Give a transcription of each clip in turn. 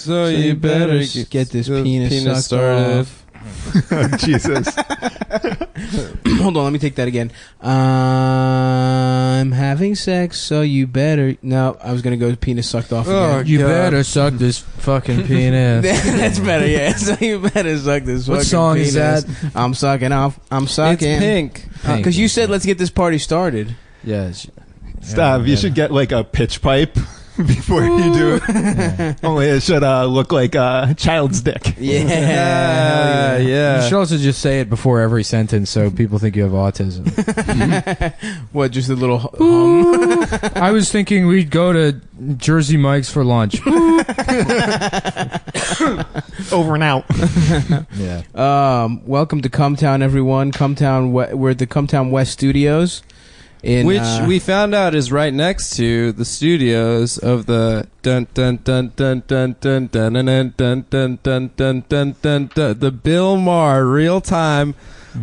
so you better get this penis started. Off. Oh, Jesus. Hold on, let me take that again. I'm having sex, so you better... No, I was going to go penis sucked off again. You better suck this fucking penis. That's better, yeah. So you better suck this fucking penis. What song is that? I'm sucking off. I'm sucking. It's Pink. Because you said, let's get this party started. Yes. Stop. You should get like a pitch pipe before you do it. Yeah. Only it should look like a child's dick. Yeah. You should also just say it before every sentence so people think you have autism. What, just a little hum? I was thinking we'd go to Jersey Mike's for lunch. Over and out. Yeah. Welcome to Cumtown, everyone. We're at the Cumtown West Studios. Which we found out is right next to the studios of the dun dun dun dun dun dun dun dun dun dun dun dun dun dun the Bill Maher Real Time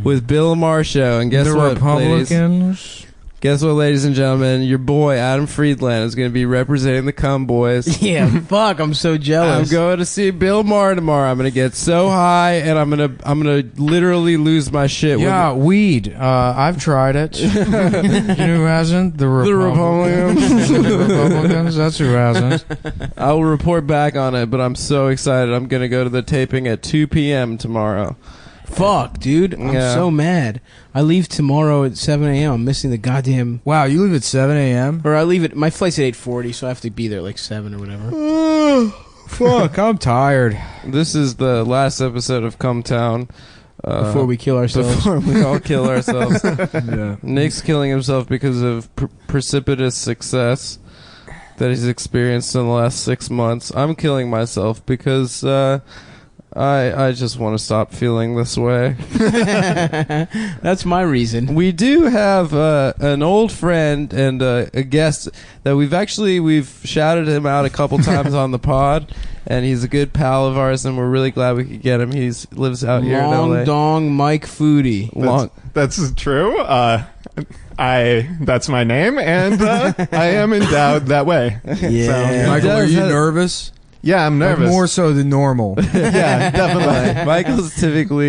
with Bill Maher show. And guess what, Republicans? Guess what, ladies and gentlemen? Your boy Adam Friedland is going to be representing the Cum Boys. Yeah, fuck! I'm so jealous. I'm going to see Bill Maher tomorrow. I'm going to get so high, and I'm gonna literally lose my shit. Yeah, weed. I've tried it. You know who hasn't? The Republicans. The Republicans. That's who hasn't. I'll report back on it, but I'm so excited. I'm going to go to the taping at 2 p.m. tomorrow. Fuck, dude. I'm so mad. I leave tomorrow at 7 a.m. I'm missing the goddamn... Wow, you leave at 7 a.m.? Or I leave at... My flight's at 8:40, so I have to be there at like 7 or whatever. Fuck, I'm tired. This is the last episode of Cumtown. Before we kill ourselves. Before we all kill ourselves. Yeah. Nick's killing himself because of precipitous success that he's experienced in the last 6 months. I'm killing myself because... I just want to stop feeling this way. That's my reason. We do have an old friend and a guest that we've shouted him out a couple times on the pod, and he's a good pal of ours, and we're really glad we could get him. He lives out here in LA. Long Dong Mike Foody. That's true. That's my name, and I am endowed that way. Yeah. So, Michael, are you nervous? Yeah, I'm nervous. Like more so than normal. Yeah, definitely.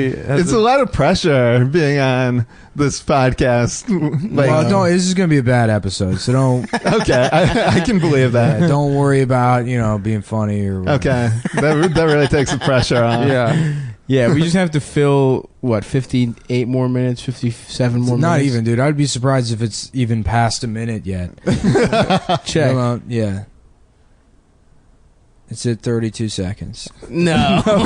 It's a lot of pressure being on this podcast. Well, this is going to be a bad episode, so don't... Okay, I can believe that. Yeah, don't worry about, being funny or whatever. Okay, that really takes the pressure off. Yeah, we just have to fill, 58 more minutes, 57 more minutes? Not even, dude. I'd be surprised if it's even past a minute yet. Check. Yeah. It's at 32 seconds. No. Fuck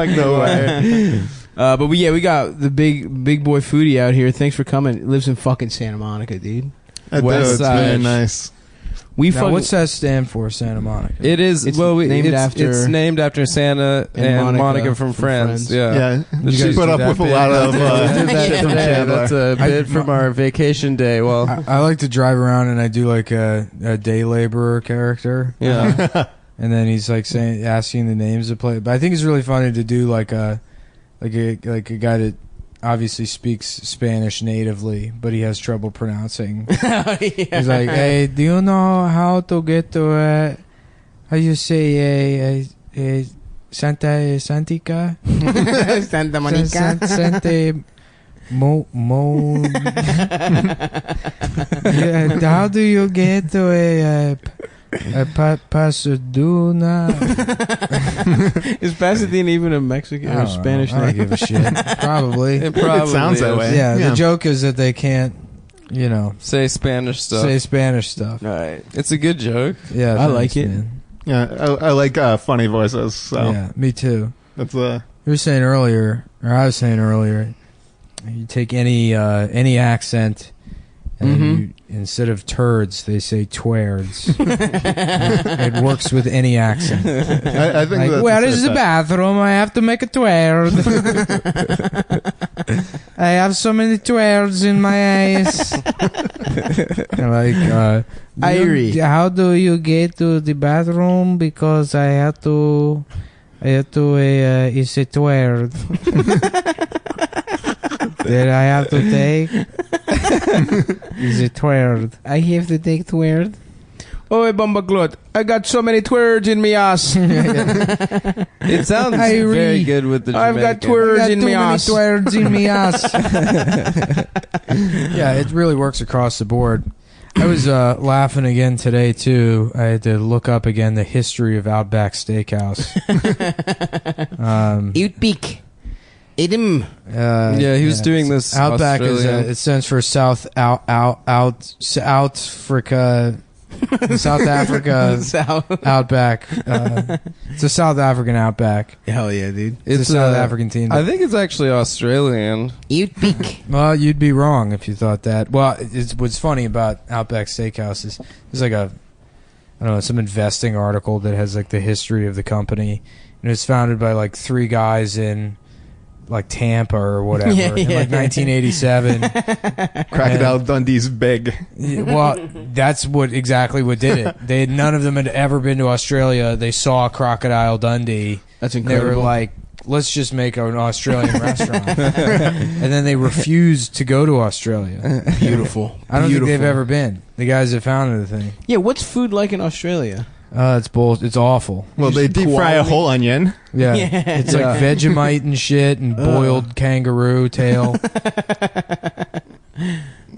no way. But we got the big boy Foody out here. Thanks for coming. He lives in fucking Santa Monica, dude. It's very nice. What's that stand for, Santa Monica? It is. It's named after Santa and Monica from Friends. Yeah. She put up with a lot of shit from Chandler. That's a bit from our vacation day. Well, I like to drive around and I do like a day laborer character. Yeah. And then he's like asking the names of play. But I think it's really funny to do like a guy that obviously speaks Spanish natively, but he has trouble pronouncing. He's like, hey, do you know how to get to how you say Santica? Santa Monica? Santa how do you get to a Pasadena? Is Pasadena even a Mexican or Spanish name? I don't give a shit. Probably. It sounds that way. Yeah, the joke is that they can't, say Spanish stuff. All right. It's a good joke. Yeah, I like it. Man. Yeah, I like funny voices. So. Yeah, me too. That's I was saying earlier, you take any accent, and you, instead of turds, they say twerds. It works with any accent. I think that's where is the bathroom? I have to make a twerd. I have so many twerds in my eyes. How do you get to the bathroom? Because I have to it's a twerd. That I have to take is a twerd. I have to take twerd. Oh, Bumbaclot, I got so many twerds in me ass. It sounds very good with the Jamaican. I've got twerds in me ass. Twerds in me ass. Yeah, it really works across the board. I was laughing again today too. I had to look up again the history of Outback Steakhouse. Outback. Edim. Yeah, he was doing this. Outback is Australian. it stands for South Africa. South Africa South. Outback. It's a South African Outback. Hell yeah, dude. It's a South African team. I think it's actually Australian. Outback. Well, you'd be wrong if you thought that. Well, what's funny about Outback Steakhouse is there's like I don't know, some investing article that has like the history of the company, and it was founded by like 3 guys in like Tampa or whatever in like 1987. Crocodile Dundee's big. Well, that's exactly what did it. None of them had ever been to Australia. They saw Crocodile Dundee. That's They incredible. were like, let's just make an Australian restaurant. And then they refused to go to Australia. Beautiful. I don't think they've Beautiful. ever been. The guys that founded the thing. Yeah, what's food like in Australia? It's it's awful. Well, they deep fry a whole onion. Yeah. Yeah. It's like Vegemite and shit and boiled kangaroo tail.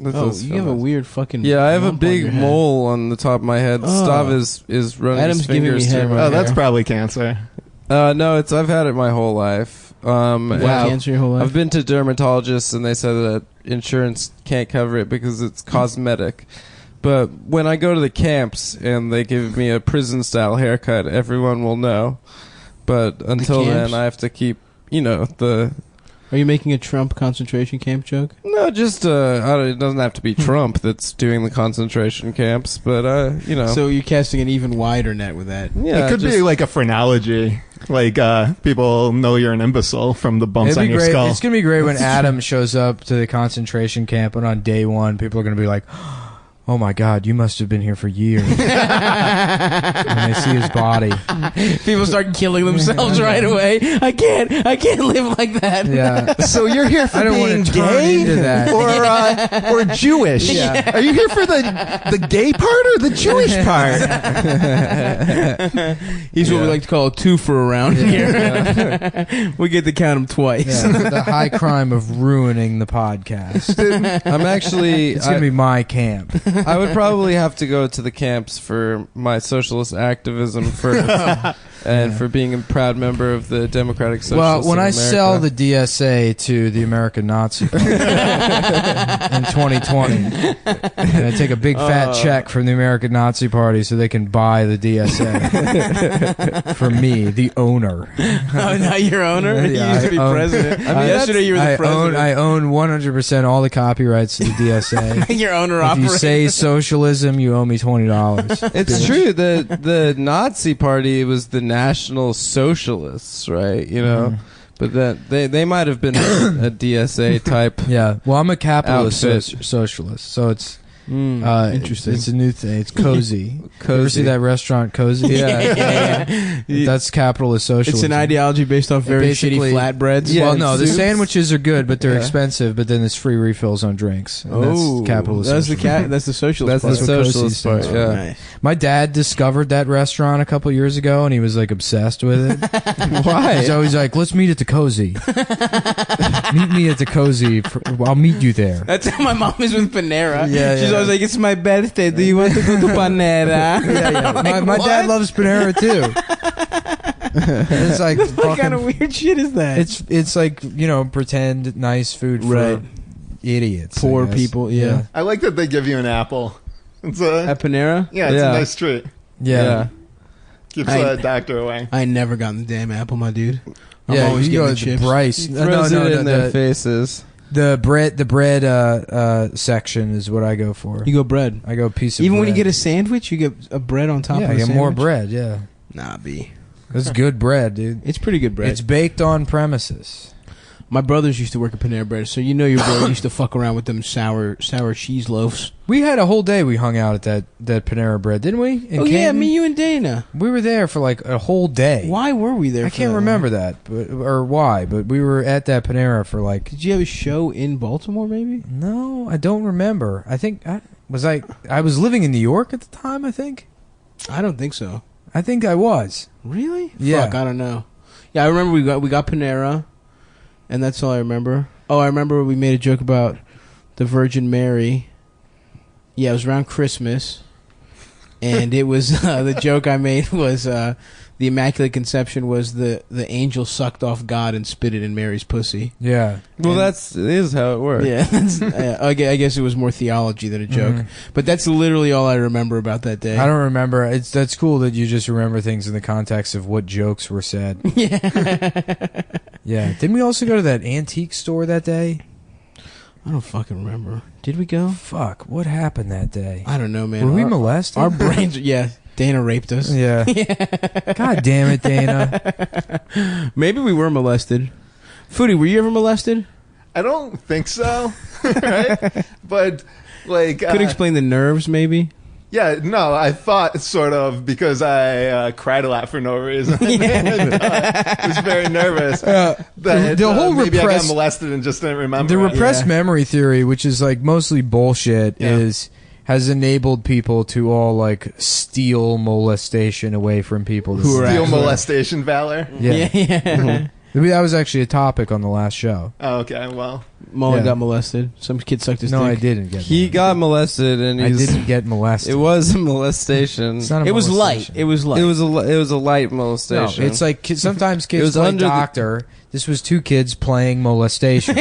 Oh, you have a weird fucking. Yeah, I have a lump on your big head. mole on the top of my head. Oh. Stav is running Adam's his giving fingers me through head my right Oh, that's there. probably cancer. No, I've had it my whole life. You've had cancer your whole life? I've been to dermatologists and they said that insurance can't cover it because it's cosmetic. But when I go to the camps and they give me a prison style haircut, everyone will know. But until camps? then, I have to keep, the. Are you making a Trump concentration camp joke? No, just it doesn't have to be Trump that's doing the concentration camps, but So you're casting an even wider net with that. yeah, It could be like a phrenology. Like, people know you're an imbecile from the bumps It'd on be your great. skull. It's gonna be great when Adam shows up to the concentration camp, and on day 1, people are gonna be like, "Oh my God, you must have been here for years." When they see his body. People start killing themselves right away. I can't live like that. Yeah. So you're here for I don't being want to turn gay into that. or Jewish? Yeah. Are you here for the gay part or the Jewish part? He's what we like to call a twofer around here. We get to count him twice. Yeah, the high crime of ruining the podcast. I'm actually. It's gonna be my camp. I would probably have to go to the camps for my socialist activism for being a proud member of the Democratic Socialists. Well, when of I America. sell the DSA to the American Nazi Party in 2020, and I take a big fat check from the American Nazi Party so they can buy the DSA for me, the owner. Oh, now you're owner? Yeah, You used to be I own- president. Yesterday you were the president. I own 100% all the copyrights to the DSA. You're owner If you operator. say socialism, you owe me $20. It's true. The Nazi Party was the National Socialists, right? But that they might have been a DSA type. Yeah. Well, I'm a capitalist Outfit. socialist, so it's Interesting. It's a new thing. It's cozy. Cozy. You ever see that restaurant, Cozy? Yeah. That's capitalist socialism. It's an ideology based off very shitty basically- flatbreads. Yeah, well, no, the soups. sandwiches are good, but they're Yeah. expensive. But then there's free refills on drinks. And that's capitalist. That's socialism. that's the socialist. That's the part. what Cozy socialist part. stands Yeah. Nice. My dad discovered that restaurant a couple years ago, and he was like obsessed with it. Why? So he's like, "Let's meet at the Cozy. Meet me at the Cozy. I'll meet you there." That's how my mom is with Panera. Yeah, She's yeah. always like, "It's my birthday. Do you want to go to Panera?" Yeah. My dad loves Panera too. It's like What fucking, kind of weird shit is that? it's like, pretend nice food for Right. idiots, I Poor guess. people, yeah. I like that they give you an apple. It's At Panera, it's a Yeah. nice treat. Yeah. Keeps I- the doctor away. I ain't never gotten the damn apple, my dude. I'm Yeah, always you go getting to the chips. Bryce. He throws it in their faces. The bread section is what I go for. You go bread. I go piece of Even when you bread. get a sandwich, you get a bread on top yeah, of I a get sandwich. more bread. Yeah, Nah, B. that's good bread, dude. It's pretty good bread. It's baked on premises. My brothers used to work at Panera Bread, so you know your bro used to fuck around with them sour cheese loaves. We had a whole day. We hung out at that Panera Bread, didn't we? In Oh yeah, Canton? me, you, and Dana. We were there for like a whole day. Why were we there? I for can't that remember long? that, or why, but we were at that Panera for like. Did you have a show in Baltimore? Maybe. No, I don't remember. I think I was living in New York at the time. I think. I don't think so. I think I was. Really? Yeah. Fuck, I don't know. Yeah, I remember we got Panera, and that's all I remember. Oh, I remember we made a joke about the Virgin Mary. Yeah, it was around Christmas, and it was the joke I made was the Immaculate Conception was the angel sucked off God and spit it in Mary's pussy. Yeah. Well, that is how it works. Yeah, I guess it was more theology than a joke, but that's literally all I remember about that day. I don't remember. That's cool that you just remember things in the context of what jokes were said. Yeah. Yeah. Didn't we also go to that antique store that day? I don't fucking remember. Did we go? Fuck. What happened that day? I don't know, man. Were we molested? Our brains. Yeah, Dana raped us. Yeah. God damn it, Dana. Maybe we were molested. Foody, were you ever molested? I don't think so. Right? But like, Could explain the nerves, maybe. yeah, no, I thought sort of because I cried a lot for no reason. I was very nervous. That the whole maybe I got repressed- molested and just didn't remember. The it. repressed memory theory, which is like mostly bullshit, has enabled people to all like steal molestation away from people Who are Steal actually- molestation valor. Yeah. Maybe that was actually a topic on the last show. Oh, okay, well, Mullen Yeah. got molested. Some kid sucked his No, dick. I didn't get He molested. got molested, and I he's. didn't get molested. It was a molestation. It's not a It was light. molestation. It was light. It was a light No, molestation. it's like sometimes It kids was play under the- doctor. This was two kids playing molestation.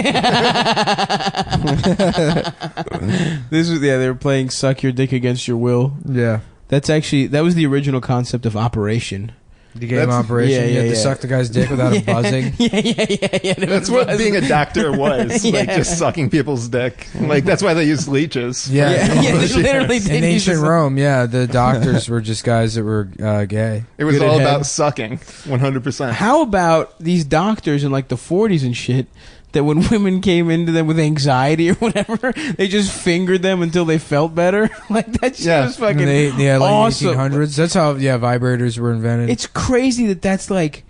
This was they were playing suck your dick against your will. Yeah. That was the original concept of Operation. The game That's- operation. yeah, you had yeah, to yeah. suck the guy's dick without him buzzing. Yeah. that's what being a doctor was. Like Yeah. just sucking people's dick. Like that's why they used leeches. Yeah. Yeah, they literally did In use ancient this- Rome, yeah, the doctors were just guys that were gay. It was Good at all head. about sucking, 100%. How about these doctors in like the 40s and shit that when women came into them with anxiety or whatever, they just fingered them until they felt better? Like that shit Yeah. was fucking Like awesome. 1800s. That's how vibrators were invented. It's crazy that's like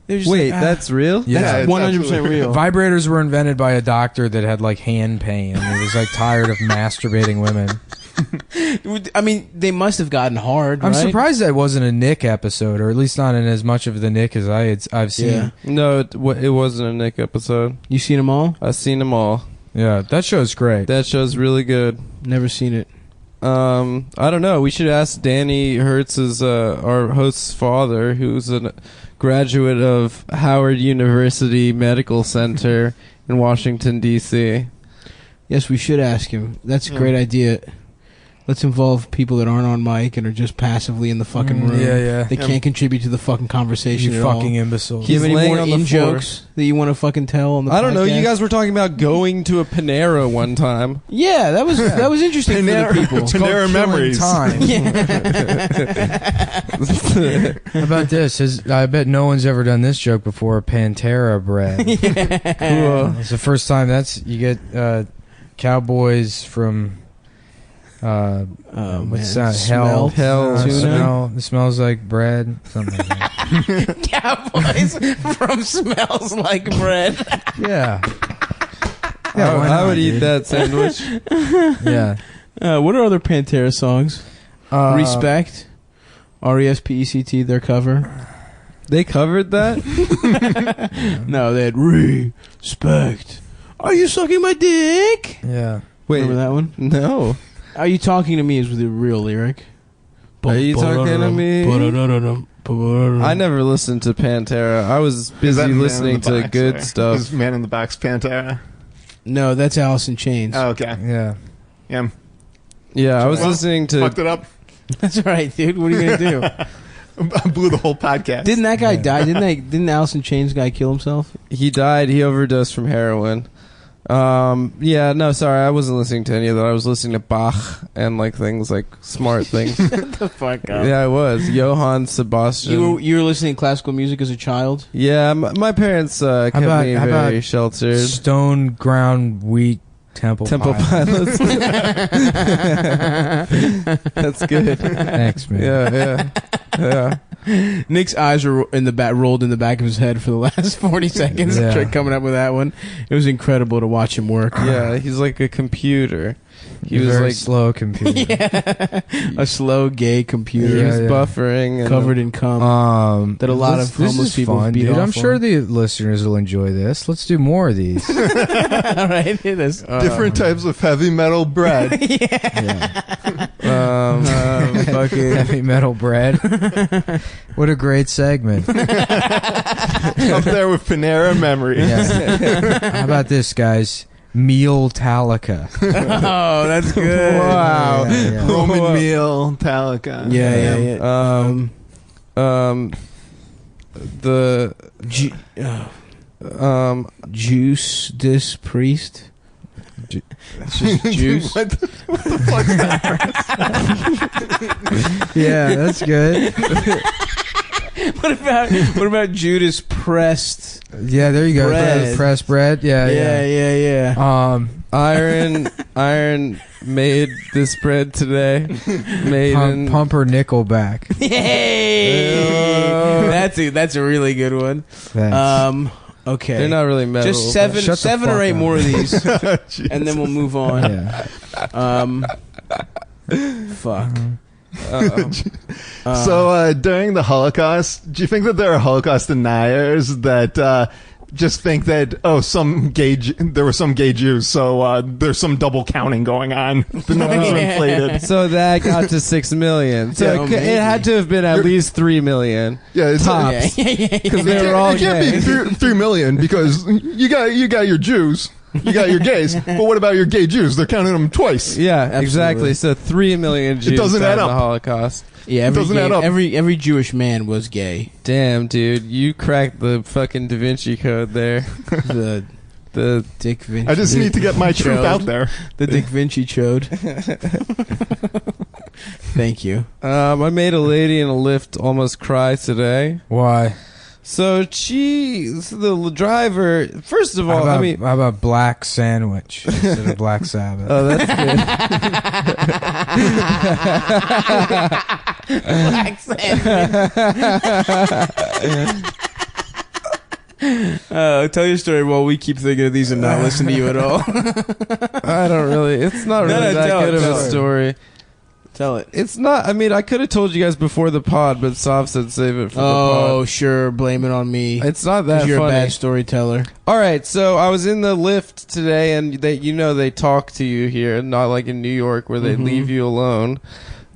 there's Wait, like, that's real? Yeah. that's it's 100% absolutely real. Vibrators were invented by a doctor that had like hand pain and he was like tired of masturbating women. I mean, they must have gotten hard. I'm right? surprised that wasn't a Nick episode, or at least not in as much of the Nick as I've seen. Yeah. No, it wasn't a Nick episode. You seen them all? I've seen them all. Yeah, that show's great. That show's really good. Never seen it. I don't know. We should ask Danny Hertz's our host's father, who's a graduate of Howard University Medical Center in Washington D.C. Yes, we should ask him. That's a great idea. Let's involve people that aren't on mic and are just passively in the fucking room. Yeah. They can't contribute to the fucking conversation You at fucking all. imbeciles. Do you have He's any laying more on the in floor. jokes that you want to fucking tell on the I don't know. You podcast? guys were talking about going to a Panera one time. Yeah, that was interesting for the Panera- people. It's called Panera killing memories. time. How about this? I bet no one's ever done this joke before. Pantera bread. Cool. It's the first time you get cowboys from what's that? Smell? Hell. Tuna? It smells like bread. Something like that. Cowboys from Smells Like Bread. Yeah. Yeah, why I not, would eat dude? that sandwich. Yeah. What are other Pantera songs? Respect. R-E-S-P-E-C-T, their cover. They covered that? No, they had Respect. Are you sucking my dick? Yeah. Wait, Remember that one? no. Are you talking to me is the real lyric. Are you talking to me? I never listened to Pantera. I was Is busy that Man in listening the to Box, good or stuff. Is Man in the Box Pantera? No, that's Alice in Chains. Oh, okay. Yeah. Yeah. Yeah, I was Well, listening to. Fucked it up. That's all right, dude. What are you gonna do? I blew the whole podcast. Didn't that guy die? Didn't Alice in Chains guy kill himself? He died. He overdosed from heroin. Yeah, no, sorry, I wasn't listening to any of that. I was listening to Bach and like things like smart things. The fuck up. Yeah, I was Johann Sebastian. You were listening to classical music as a child? Yeah, my parents kept about- me how very about sheltered. Stone ground wheat Temple Pilots. That's good. Thanks, man. Yeah. Nick's eyes were rolled in the back of his head for the last 40 seconds. Yeah. Coming up with that one. It was incredible to watch him work. Yeah, he's like a computer. He He's was very like slow computer. Yeah. A slow gay computer. he Yeah, was yeah. buffering and Covered in cum. That a lot of this homeless is people fun, beat dude. off I'm sure on. the listeners will enjoy this. Let's do more of these. All right. Different types of heavy metal bread. Fucking heavy metal bread. What a great segment. Up there with Panera Memories. Yeah. How about this, guys? Meal Talica. Oh, that's good. Wow. Yeah. Roman meal, Talica. Yeah. the Juice this priest. It's just juice. what the fuck's that? Yeah, that's good. What about Judas pressed? Yeah, there you go. Bread. Pressed bread. Yeah. Iron made this bread today. Made in Pumper Nickelback. Yay! That's a really good one. Thanks. Okay. They're not really metal. Just Shut the seven or fuck eight up. more of these, and then we'll move on. Yeah. Fuck. So during the Holocaust, do you think that there are Holocaust deniers that just think that there were some gay Jews, so there's some double counting going on? The numbers are inflated. So that got to 6 million. So Yeah, it had to have been at least 3 million. Yeah, it's Tops. because they were all it can't be 3 million because you got your Jews, you got your gays, but what about your gay Jews? They're counting them twice. Yeah, exactly. So 3 million Jews doesn't died add in the up. Holocaust. Yeah, Doesn't add up. every Jewish man was gay. Damn, dude, you cracked the fucking Da Vinci Code there. The The Dick Vinci. I just need to get my truth out there. The Dick Vinci chode. Thank you. I made a lady in a lift almost cry today. Why? So the driver. First of all, how I about Black Sandwich instead of Black Sabbath? Oh, that's good. Black sandwich. Tell your story while we keep thinking of these and not listen to you at all. I don't really. It's not really that tell good it, of tell a it. story. Tell it. It's not. I mean, I could have told you guys before the pod, but Sav said save it for the Oh, pod. sure. Blame it on me. It's not that You're funny. a bad storyteller. All right, so I was in the lift today, and they talk to you here, not like in New York where they leave you alone.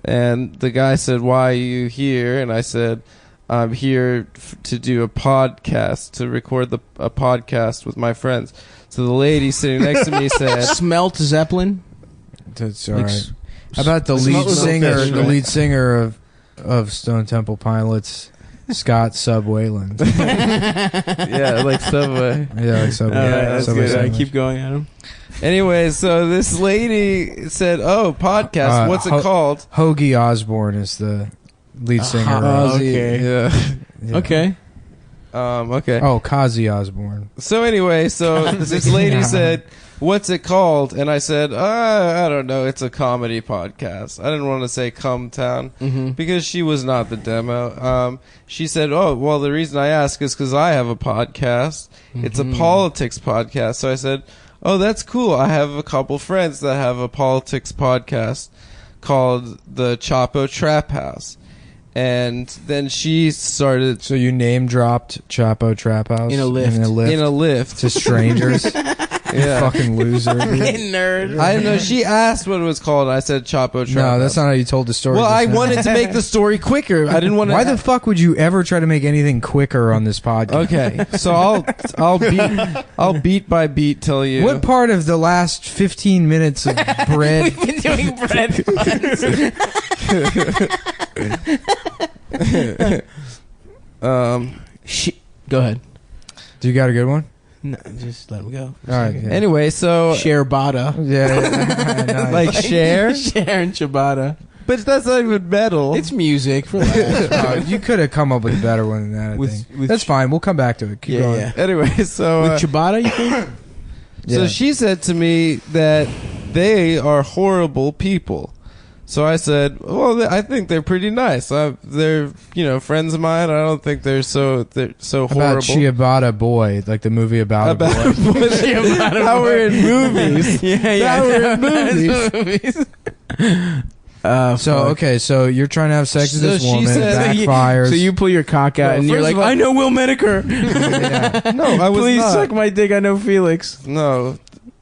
And the guy said, "Why are you here?" And I said, "I'm here to do a podcast, to record a podcast with my friends." So the lady sitting next to me said, Smelt Zeppelin. That's all Like, right. How about the It's lead not little singer? fish, The right? lead singer of Stone Temple Pilots, Scott Sub Wayland. "Yeah, like Subway." Yeah, like Subway. All right, that's Subway good. I sandwich. keep going, Adam. Anyway, so this lady said, "Oh, podcast. What's it called?" Hoagie Osborne is the lead singer. of- okay. Yeah. yeah. Okay. Okay. Oh, Kazi Osborne. So anyway, this lady said, "What's it called?" And I said, "I don't know. It's a comedy podcast." I didn't want to say Come Town because she was not the demo. She said, "Oh, well, the reason I ask is because I have a podcast. It's a politics podcast." So I said, "Oh, that's cool. I have a couple friends that have a politics podcast called the Chapo Trap House." And then she started So you name dropped Chapo Trap House In a lift. in a lift. to strangers. Yeah. Fucking loser. dude. Nerd. I don't know. She asked what it was called. And I said Chapo Trap. No, that's House. not how you told the story. Well, just I now. wanted to make the story quicker. I didn't want to. Why the fuck would you ever try to make anything quicker on this podcast? Okay, so I'll beat by beat tell you. What part of the last 15 minutes of bread? We've been doing bread puns. Go ahead. Do you got a good one? No, just let him go. All right. Yeah. Anyway, so Share Bada. Yeah. Nice. like share, Share and Ciabatta. but that's not even metal. It's music. Relax. Oh, you could have come up with a better one than that. I With- think. with That's fine. We'll come back to it. Keep Yeah, going. yeah. Anyway, so With Ciabatta, you think? Yeah. so she said to me that they are horrible people. So I said, well, I think they're pretty nice. They're, friends of mine. I don't think they're so horrible. About Ciabatta Boy, like the movie About a Boy. Now we're in movies. Now we're in movies. So you're trying to have sex with this woman, it backfires. So you pull your cock out and you're like, I know Will Menaker. No, I was Please not. suck my dick, I know Felix. No.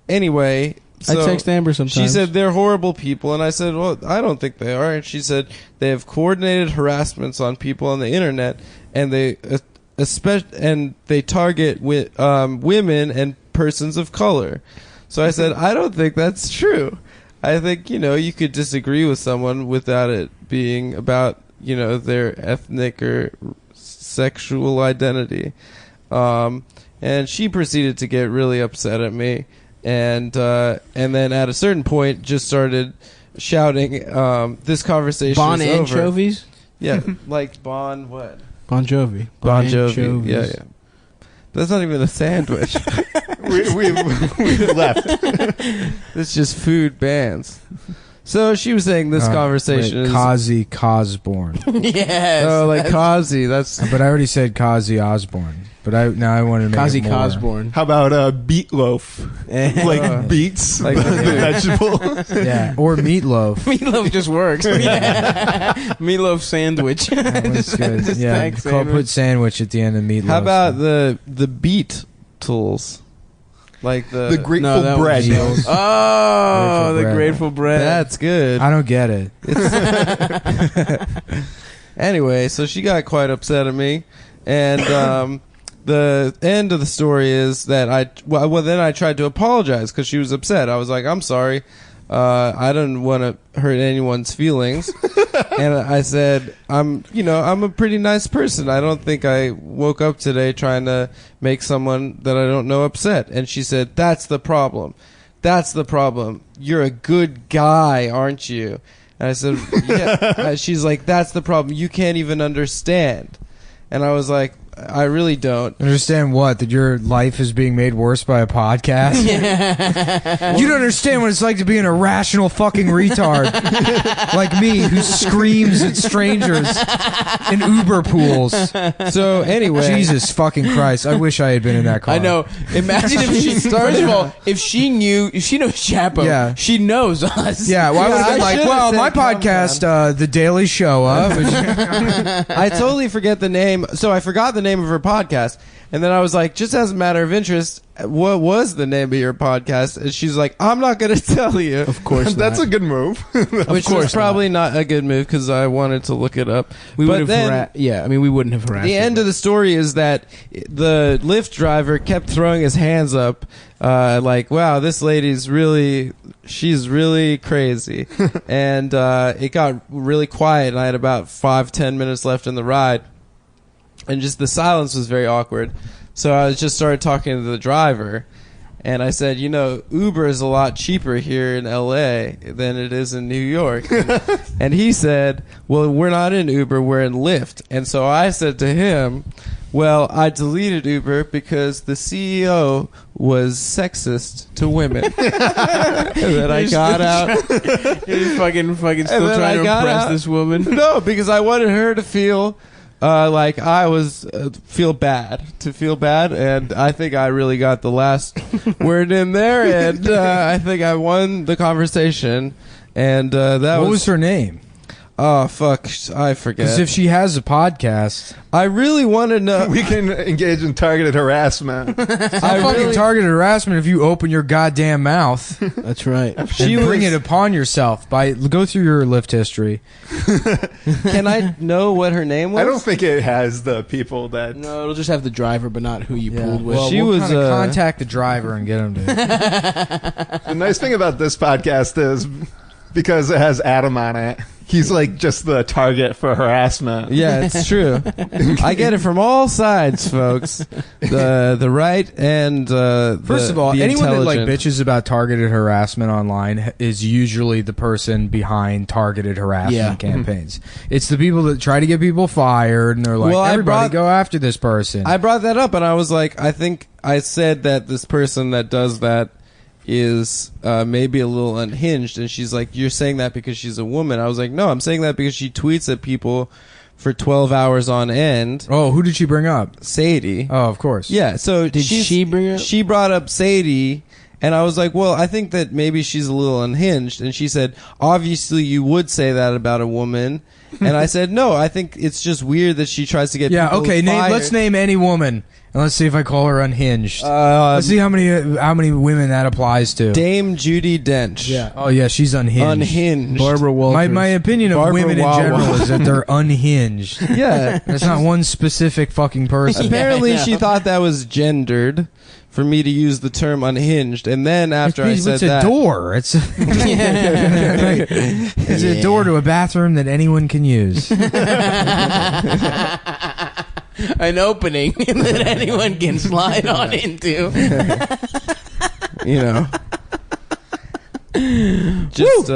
Anyway, I text Amber sometimes. She said they're horrible people, and I said, well, I don't think they are. And she said they have coordinated harassments on people on the internet, and they target women and persons of color. So I said, I don't think that's true. I think, you could disagree with someone without it being about, their ethnic or sexual identity. And she proceeded to get really upset at me. And then at a certain point just started shouting, this conversation Bon is over. anchovies? Yeah, like Bon what? Bon Jovi. Bon Jovi. Yeah. That's not even a sandwich. We've left. It's just food bands. So she was saying this conversation is... Kazi Cosborn. Yes. Oh, like Kazi. That's... But I already said Kazi Osborne. But I wanted to make Kazi it more. Cosborn. How about beetloaf? Like beets, like the the vegetable. Yeah, or meatloaf. Meatloaf just works. Yeah. Meatloaf sandwich. That one's good. Just Yeah, thanks, put sandwich at the end of meatloaf. How about the beet tools? Like the Grateful that Bread. was- Oh, the Bread. Grateful Bread. That's good. I don't get it. Anyway, so she got quite upset at me, and the end of the story is that then I tried to apologize because she was upset. I was like, I'm sorry. I didn't want to hurt anyone's feelings. And I said, I'm a pretty nice person. I don't think I woke up today trying to make someone that I don't know upset. And she said, that's the problem. That's the problem. You're a good guy, aren't you? And I said, yeah. She's like, that's the problem. You can't even understand. And I was like, I really don't. Understand what? That your life is being made worse by a podcast? You don't understand what it's like to be an irrational fucking retard like me who screams at strangers in Uber pools. So anyway. Jesus fucking Christ. I wish I had been in that car. I know. Imagine if she first of all, if she knows Chapo, Yeah. she knows us. Yeah, well, I would have I been like, should've well, said my calm podcast, The Daily Show, I totally forget the name. So I forgot the name of her podcast. And then I was like, just as a matter of interest, what was the name of your podcast? And she's like, I'm not going to tell you. Of course That's not. a good move. Which was probably not a good move because I wanted to look it up. We But would then have we wouldn't have harassed the her. end of the story is that the Lyft driver kept throwing his hands up like, wow, this lady's she's really crazy. And it got really quiet, and I had about 5-10 minutes left in the ride. And just the silence was very awkward. So I just started talking to the driver, and I said, Uber is a lot cheaper here in L.A. than it is in New York. And he said, well, we're not in Uber, we're in Lyft. And so I said to him, well, I deleted Uber because the CEO was sexist to women. And then I got out. You're fucking still then trying I to got impress out. this woman. No, because I wanted her to feel like I was feel bad, and I think I really got the last word in there, and I think I won the conversation, and that What was her name? Oh, fuck, I forget. Because if she has a podcast, I really want to know. We can engage in targeted harassment. I fucking targeted harassment if you open your goddamn mouth That's right. and bring it upon yourself. Go through your Lyft history. Can I know what her name was? I don't think it has the people that. No, it'll just have the driver, but not who you pulled with. Well, She we'll was, kinda contact the driver and get him to. The nice thing about this podcast is because it has Adam on it, he's like just the target for harassment. Yeah, it's true. I get it from all sides, folks. The right and First of all, the anyone that like intelligent. bitches about targeted harassment online is usually the person behind targeted harassment Yeah. campaigns. It's the people that try to get people fired, and they're like, Well, everybody go after this person. I brought that up, and I was like, I think I said that this person that does that is maybe a little unhinged. And she's like, you're saying that because she's a woman. I was like, no, I'm saying that because she tweets at people for 12 hours on end. Oh, who did she bring up? Sadie. Oh, of course. Yeah, so Did she bring her up? She brought up Sadie, and I was like, well, I think that maybe she's a little unhinged. And she said, obviously you would say that about a woman. And I said, no, I think it's just weird that she tries to get people okay, fired. let's name any woman, and let's see if I call her unhinged. Let's see how many women that applies to. Dame Judi Dench. Yeah. Oh, yeah, she's unhinged. Unhinged. Barbara Walters. My opinion of Barbara women in Wawa. general is that they're unhinged. Yeah. That's not one specific fucking person. Apparently Yeah. she thought that was gendered for me to use the term unhinged. And then after I said it's that... a door. It's it's a door to a bathroom that anyone can use. An opening that anyone can slide on into. You know. Just,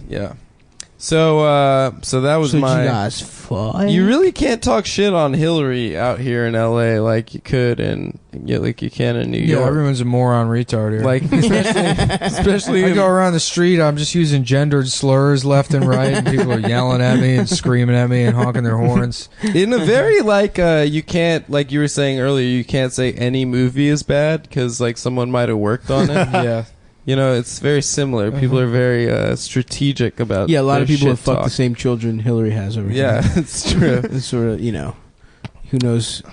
yeah. So that was So my... you guys fought? You really can't talk shit on Hillary out here in L.A. like you could like you can in New Yeah, York. everyone's a moron retard here. Like, especially I go around the street, I'm just using gendered slurs left and right, and people are yelling at me and screaming at me and honking their horns. in a very you can't, like you were saying earlier, you can't say any movie is bad because like someone might have worked on it. Yeah. You know, it's very similar. People are very strategic about. Yeah, a lot of their people have shit fucked talk. the same children Hillary has over here. Yeah, it's true. It's sort of, who knows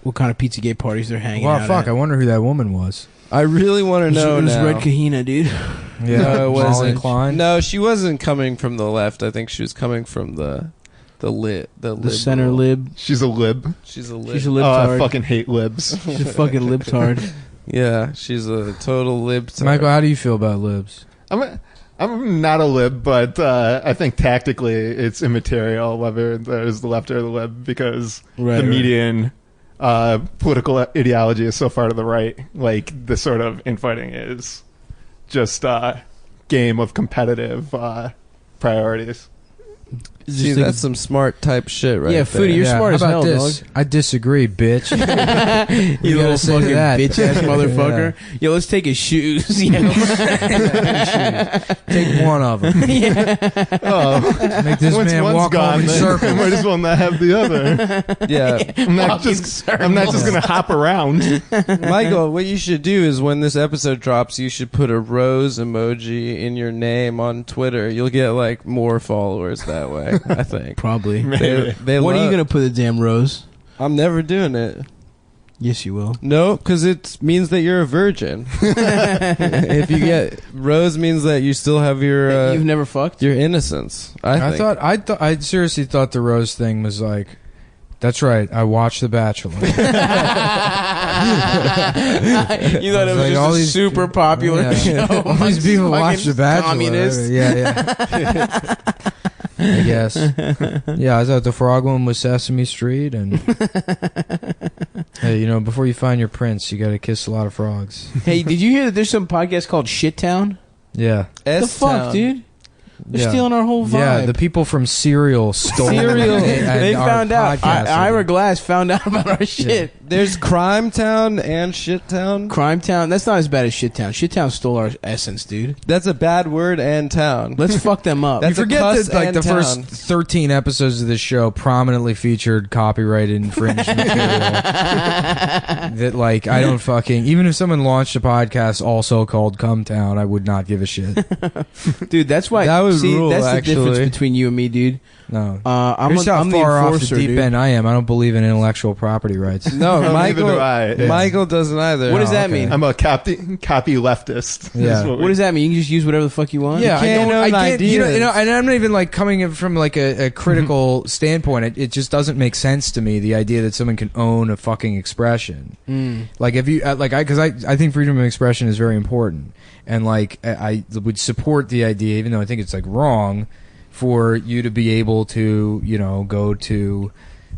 what kind of Pizzagate parties they're hanging Wow, out fuck, at. I wonder who that woman was. I really want to know It was now. Red Kahina, dude. Yeah, No, it Molly wasn't. Klein. No, she wasn't coming from the left. I think she was coming from the Center lib. She's a lib. She's a lib. She's a Oh, I libtard. fucking hate libs. She's a fucking libtard. Yeah, she's a total lib. Michael, how do you feel about libs? I'm not a lib, but I think tactically it's immaterial whether there's the left or the lib because Right, the right. median political ideology is so far to the right. Like, the sort of infighting is just a game of competitive priorities. See, that's some smart type shit, right? Yeah, there. Foody, you're Yeah, smart how as about hell, this? dog. I disagree, bitch. You little gotta say fucking that. bitch ass motherfucker. Yo, let's take his shoes. Yeah. Take one of them. Oh, Make this once man one's walk gone, home in then I circles. might as well not have the other. Yeah. I'm not Walking just gonna hop around. Michael, what you should do is when this episode drops, you should put a rose emoji in your name on Twitter. You'll get like more followers that way, I think. Probably. They What are you love- going to put the damn rose? I'm never doing it. Yes, you will. No, because it means that you're a virgin. If you get rose, means that you still have your You've never fucked? your innocence. I think. I seriously thought the rose thing was like, that's right, I watched The Bachelor. You thought it was Like just all a these- super popular Yeah. show. All these people Fucking watch The Bachelor. communist. Yeah. I guess. Yeah, I thought the frog one was Sesame Street, and hey, before you find your prince, you got to kiss a lot of frogs. Hey, did you hear that there's some podcast called Shit Town? Yeah. The fuck, S-Town. dude? They're Yeah. stealing our whole vibe. Yeah, the people from Serial stole Serial. They our found out. podcast. Ira Glass found out about our shit. There's Crime Town and Shit Town. Crime Town. That's not as bad as Shit Town. Shit Town stole our essence, dude. That's a bad word and town. Let's fuck them up. That's You a forget cuss that like and the town. first 13 episodes of this show prominently featured copyrighted infringed material. That like I don't fucking even if someone launched a podcast also called Come Town, I would not give a shit. Dude, that's why. That would see, rule, that's the actually. difference between you and me, dude. No. I'm Here's how the far off the enforcer, deep dude. end I am. I don't believe in intellectual property rights. No, Neither Michael. do I. Yeah. Michael doesn't either. What does that okay. mean? I'm a copy leftist. Yeah. What does that mean? You can just use whatever the fuck you want? Yeah, can't own I can't, ideas. and I'm not even like coming in from like a critical standpoint. It just doesn't make sense to me the idea that someone can own a fucking expression. Like if you because I think freedom of expression is very important, and like I would support the idea, even though I think it's like wrong, for you to be able to go to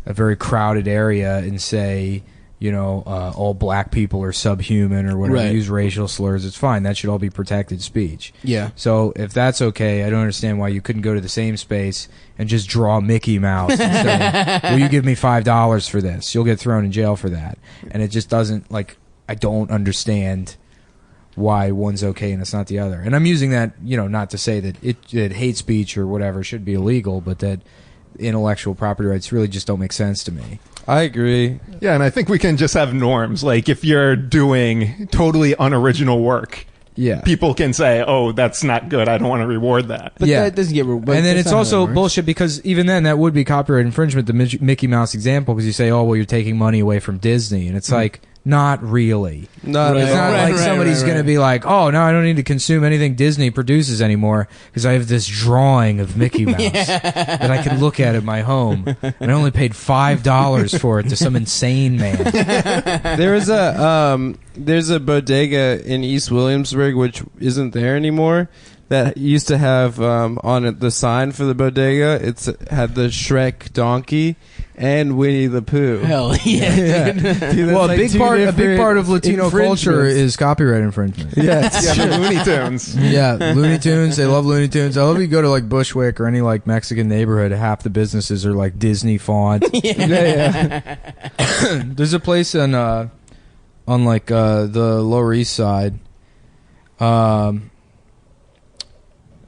a very crowded area and say. All black people are subhuman or whatever. Right. Use racial slurs. It's fine. That should all be protected speech. Yeah. So if that's okay, I don't understand why you couldn't go to the same space and just draw Mickey Mouse and say, will you give me $5 for this? You'll get thrown in jail for that. And it just doesn't, like, I don't understand why one's okay and it's not the other. And I'm using that, not to say that that hate speech or whatever should be illegal, but that intellectual property rights really just don't make sense to me. I agree. Yeah, and I think we can just have norms. Like, if you're doing totally unoriginal work, Yeah. people can say, "Oh, that's not good. I don't want to reward that." But Yeah. that doesn't get. And then it's also bullshit because even then that would be copyright infringement, the Mickey Mouse example, because you say, oh, well, you're taking money away from Disney. And it's like, not really. Not It's not like somebody's going to be like, oh, no, I don't need to consume anything Disney produces anymore because I have this drawing of Mickey Mouse that I can look at at my home. And I only paid $5 for it to some insane man. There's a bodega in East Williamsburg, which isn't there anymore, that used to have on it the sign for the bodega. It's had the Shrek donkey and Winnie the Pooh. Hell yeah, dude. Dude, Well, that's a big part of Latino culture infringements. is copyright infringement. Yeah, it's Yeah, true. the Looney Tunes. Yeah, Looney Tunes. They love Looney Tunes. I love if you go to like Bushwick or any like Mexican neighborhood, half the businesses are like Disney font. Yeah. There's a place on like the Lower East Side.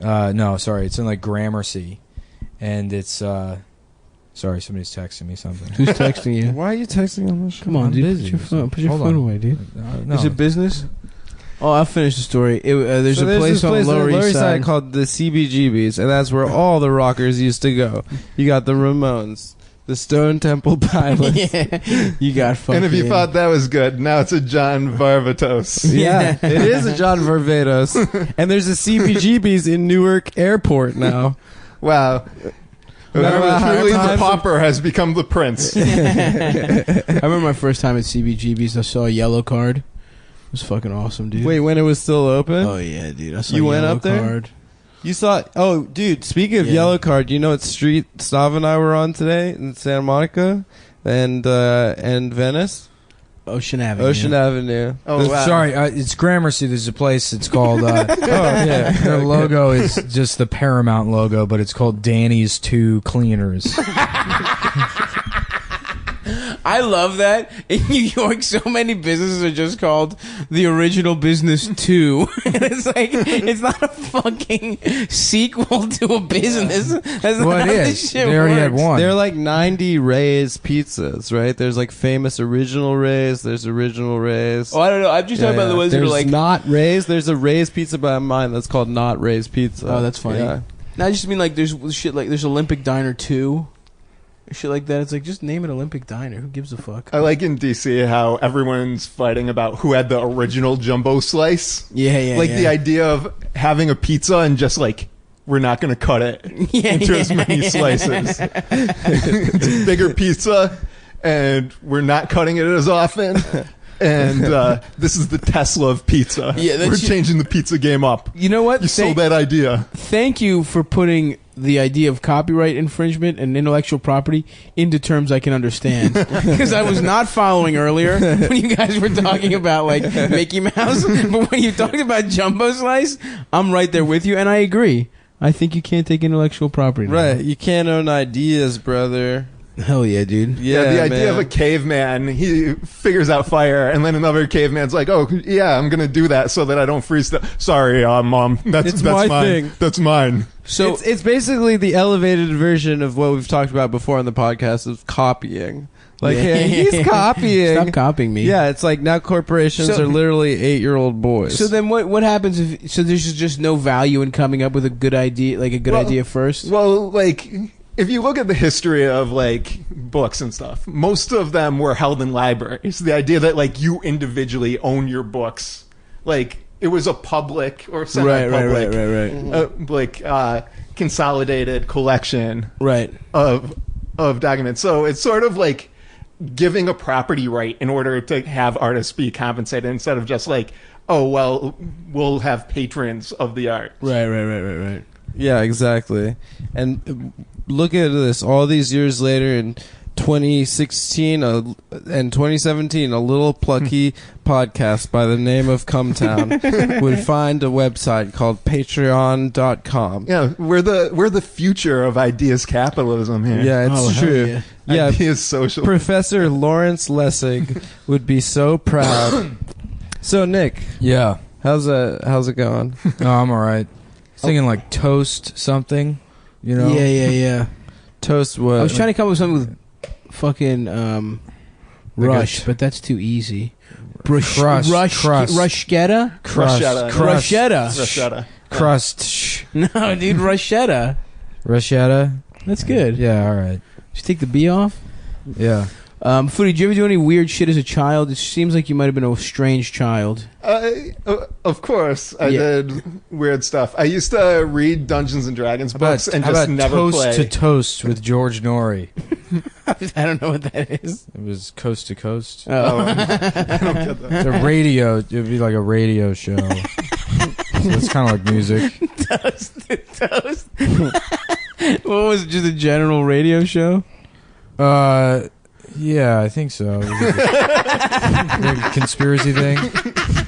No, sorry, it's in like Gramercy, and it's sorry, somebody's texting me something. Who's texting you? Why are you texting on this? Come on, I'm dude. busy. Put your Hold phone on. away, dude. No. Is it business? Oh, I'll finish the story. There's So a place this on the Lower East Side. called the CBGBs, and that's where all the rockers used to go. You got the Ramones, the Stone Temple Pilots. Yeah. You got fucking. And if you thought that was good, now it's a John Varvatos. Yeah, it is a John Varvatos. And there's a CBGBs in Newark Airport now. Wow. Truly, the pauper has become the prince. I remember my first time at CBGB's. I saw a yellow card. It was fucking awesome, dude. Wait, when it was still open? Oh yeah, dude. I saw You a went yellow up there? card. You saw... Oh, dude, speaking of Yeah. Yellow Card, you know what street Stav and I were on today in Santa Monica and Venice? Ocean Avenue. Ocean Avenue. Oh, wow. Sorry, it's Gramercy. There's a place. It's called. yeah. Their logo is just the Paramount logo, but it's called Danny's Two Cleaners. I love that. In New York, so many businesses are just called the original business 2. It's like, it's not a fucking sequel to a business. That's Well, not it how is. this shit They already had works. one. There are like 90 Ray's pizzas, right? There's like famous original Ray's. There's original Ray's. Oh, I don't know. I'm just talking about the ones that There's are like... not Ray's. There's a Ray's pizza by mine that's called Not Ray's Pizza. Oh, that's funny. Yeah. No, I just mean like there's shit like there's Olympic Diner 2. Shit like that. It's like, just name it Olympic Diner. Who gives a fuck? I like in DC how everyone's fighting about who had the original jumbo slice. Yeah. Like the idea of having a pizza and just like, we're not going to cut it into as many slices. It's a bigger pizza, and we're not cutting it as often. And this is the Tesla of pizza. Yeah, we're changing the pizza game up. You know what? You sold that idea. Thank you for putting the idea of copyright infringement and intellectual property into terms I can understand. Because I was not following earlier when you guys were talking about like Mickey Mouse. But when you talked about Jumbo Slice, I'm right there with you, and I agree. I think you can't take intellectual property. now. Right. You can't own ideas, brother. Hell yeah, dude. Yeah, the idea man. of a caveman, he figures out fire, and then another caveman's like, "Oh, yeah, I'm gonna do that so that I don't freeze." Sorry, Mom, that's my mine. thing. That's mine. So it's basically the elevated version of what we've talked about before on the podcast of copying. Like, Yeah. hey, he's copying. stop copying me. Yeah, it's like now corporations So- are literally 8-year-old boys. So then what happens if there's just no value in coming up with a good idea, like a good Well- idea first? Well, like, if you look at the history of like books and stuff, most of them were held in libraries. The idea that like you individually own your books, like it was a public or semi-public, right. consolidated collection Right. of documents. So it's sort of like giving a property right in order to have artists be compensated instead of just like, oh well, we'll have patrons of the art. Right. yeah, exactly. And look at this. All these years later in 2016 and 2017, a little plucky podcast by the name of Cumtown would find a website called patreon.com. Yeah, we're the future of ideas capitalism here. Yeah, it's Oh, hell true. yeah. Yeah, Ideas social. Professor Lawrence Lessig would be so proud. So, Nick, Yeah. How's it going? No, I'm all right. Thinking like toast something, you know? Yeah. Toast what? I was trying to come up with something with fucking Rush, good- but that's too easy. Crust. Rushetta? Bruschetta. Crust. No, dude, Rushetta. Rushetta? That's good. Yeah, all right. Just take the B off. Yeah. Foody, did you ever do any weird shit as a child? It seems like you might have been a strange child. Of course, I did weird stuff. I used to read Dungeons and Dragons books and how just about never Toast play. to Toast with George Norrie? I don't know what that is. It was Coast to Coast. Oh. I don't get that. The radio, it would be like a radio show. So it's kind of like music. Toast. What was it, just a general radio show? Yeah, I think so. Like a conspiracy thing.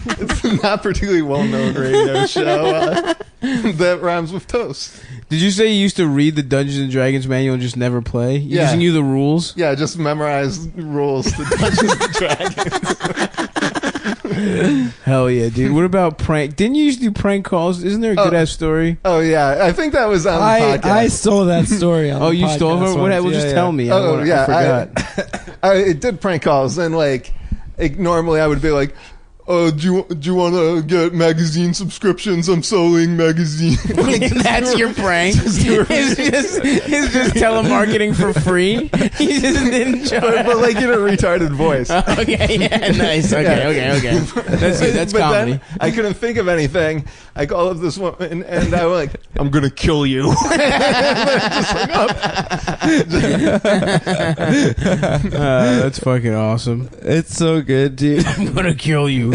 It's not particularly well-known radio show that rhymes with toast. Did you say you used to read the Dungeons and Dragons manual and just never play? You Yeah. just knew the rules? Yeah, just memorize rules to Dungeons and Dragons. Hell yeah, dude. What about prank? Didn't you used to do prank calls? Isn't there a good ass story? Oh yeah, I think that was on the podcast. I stole that story on Oh, the you stole podcast it? Well, once. just Yeah, tell yeah. me. I I forgot. I did prank calls and like normally I would be like, "Oh, do you want to get magazine subscriptions? I'm selling magazine." That's your prank. It's just telemarketing for free. He just didn't but like in a retarded voice. Okay, yeah, nice. Okay. That's good. That's but comedy. then I couldn't think of anything. I called up this woman and I was like, "I'm gonna kill you." Just hung up. That's fucking awesome. It's so good, dude. I'm gonna kill you.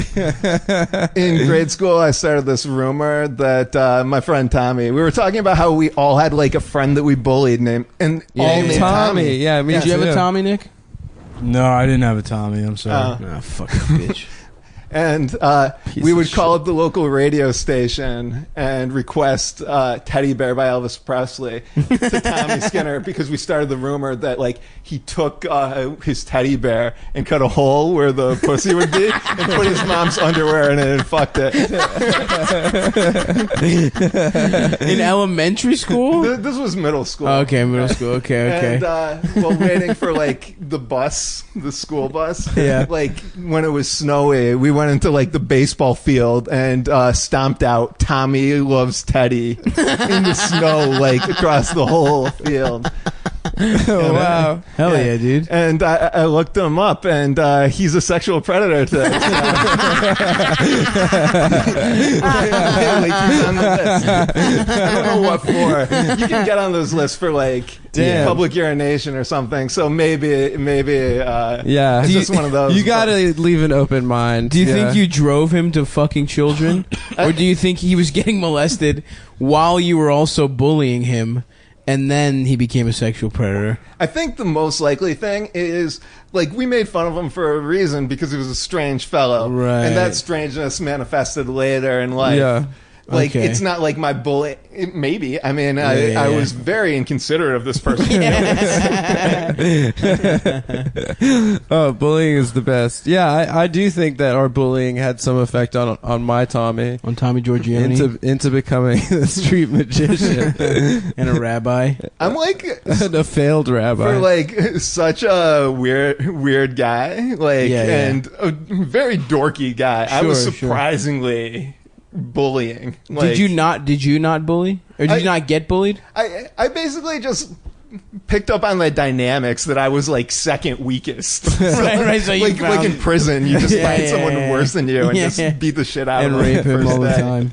In grade school, I started this rumor that my friend Tommy. We were talking about how we all had like a friend that we bullied named all named Tommy. Yeah, me Did you have too. a Tommy, Nick? No, I didn't have a Tommy. I'm sorry. Nah, fucking bitch. And we would call up the local radio station and request Teddy Bear by Elvis Presley to Tommy Skinner because we started the rumor that like he took his teddy bear and cut a hole where the pussy would be and put his mom's underwear in it and fucked it. In elementary school? This was middle school. Oh, okay, middle school. Okay. And while waiting for like the school bus, Yeah. like when it was snowy, we went into like the baseball field and stomped out "Tommy Loves Teddy" in the snow, like across the whole field. Oh, wow. Hell yeah, dude. And I looked him up, and he's a sexual predator. Like, he's on the list. I don't know what for. You can get on those lists for like public urination or something. So maybe, Yeah. it's just one of those. You gotta leave an open mind. Do you think you drove him to fucking children? Or do you think he was getting molested while you were also bullying him? And then he became a sexual predator. I think the most likely thing is, like, we made fun of him for a reason because he was a strange fellow. Right. And that strangeness manifested later in life. Yeah. Like, Okay. it's not like my bully. Maybe. I mean, I was very inconsiderate of this person. Oh, bullying is the best. Yeah, I do think that our bullying had some effect on my Tommy On Tommy Giorgione into becoming a street magician and a rabbi. I'm like, and a failed rabbi. for like such a weird guy, like, Yeah, yeah. and a very dorky guy. I was Sure, sure. surprisingly bullying. Like, Did you not bully? Or did you not get bullied? I basically just picked up on the dynamics that I was like second weakest. So, Right, so you like found- in prison, you just Yeah, find yeah, someone yeah. worse than you and Yeah. just beat the shit out And of them. rape him first all the day. time.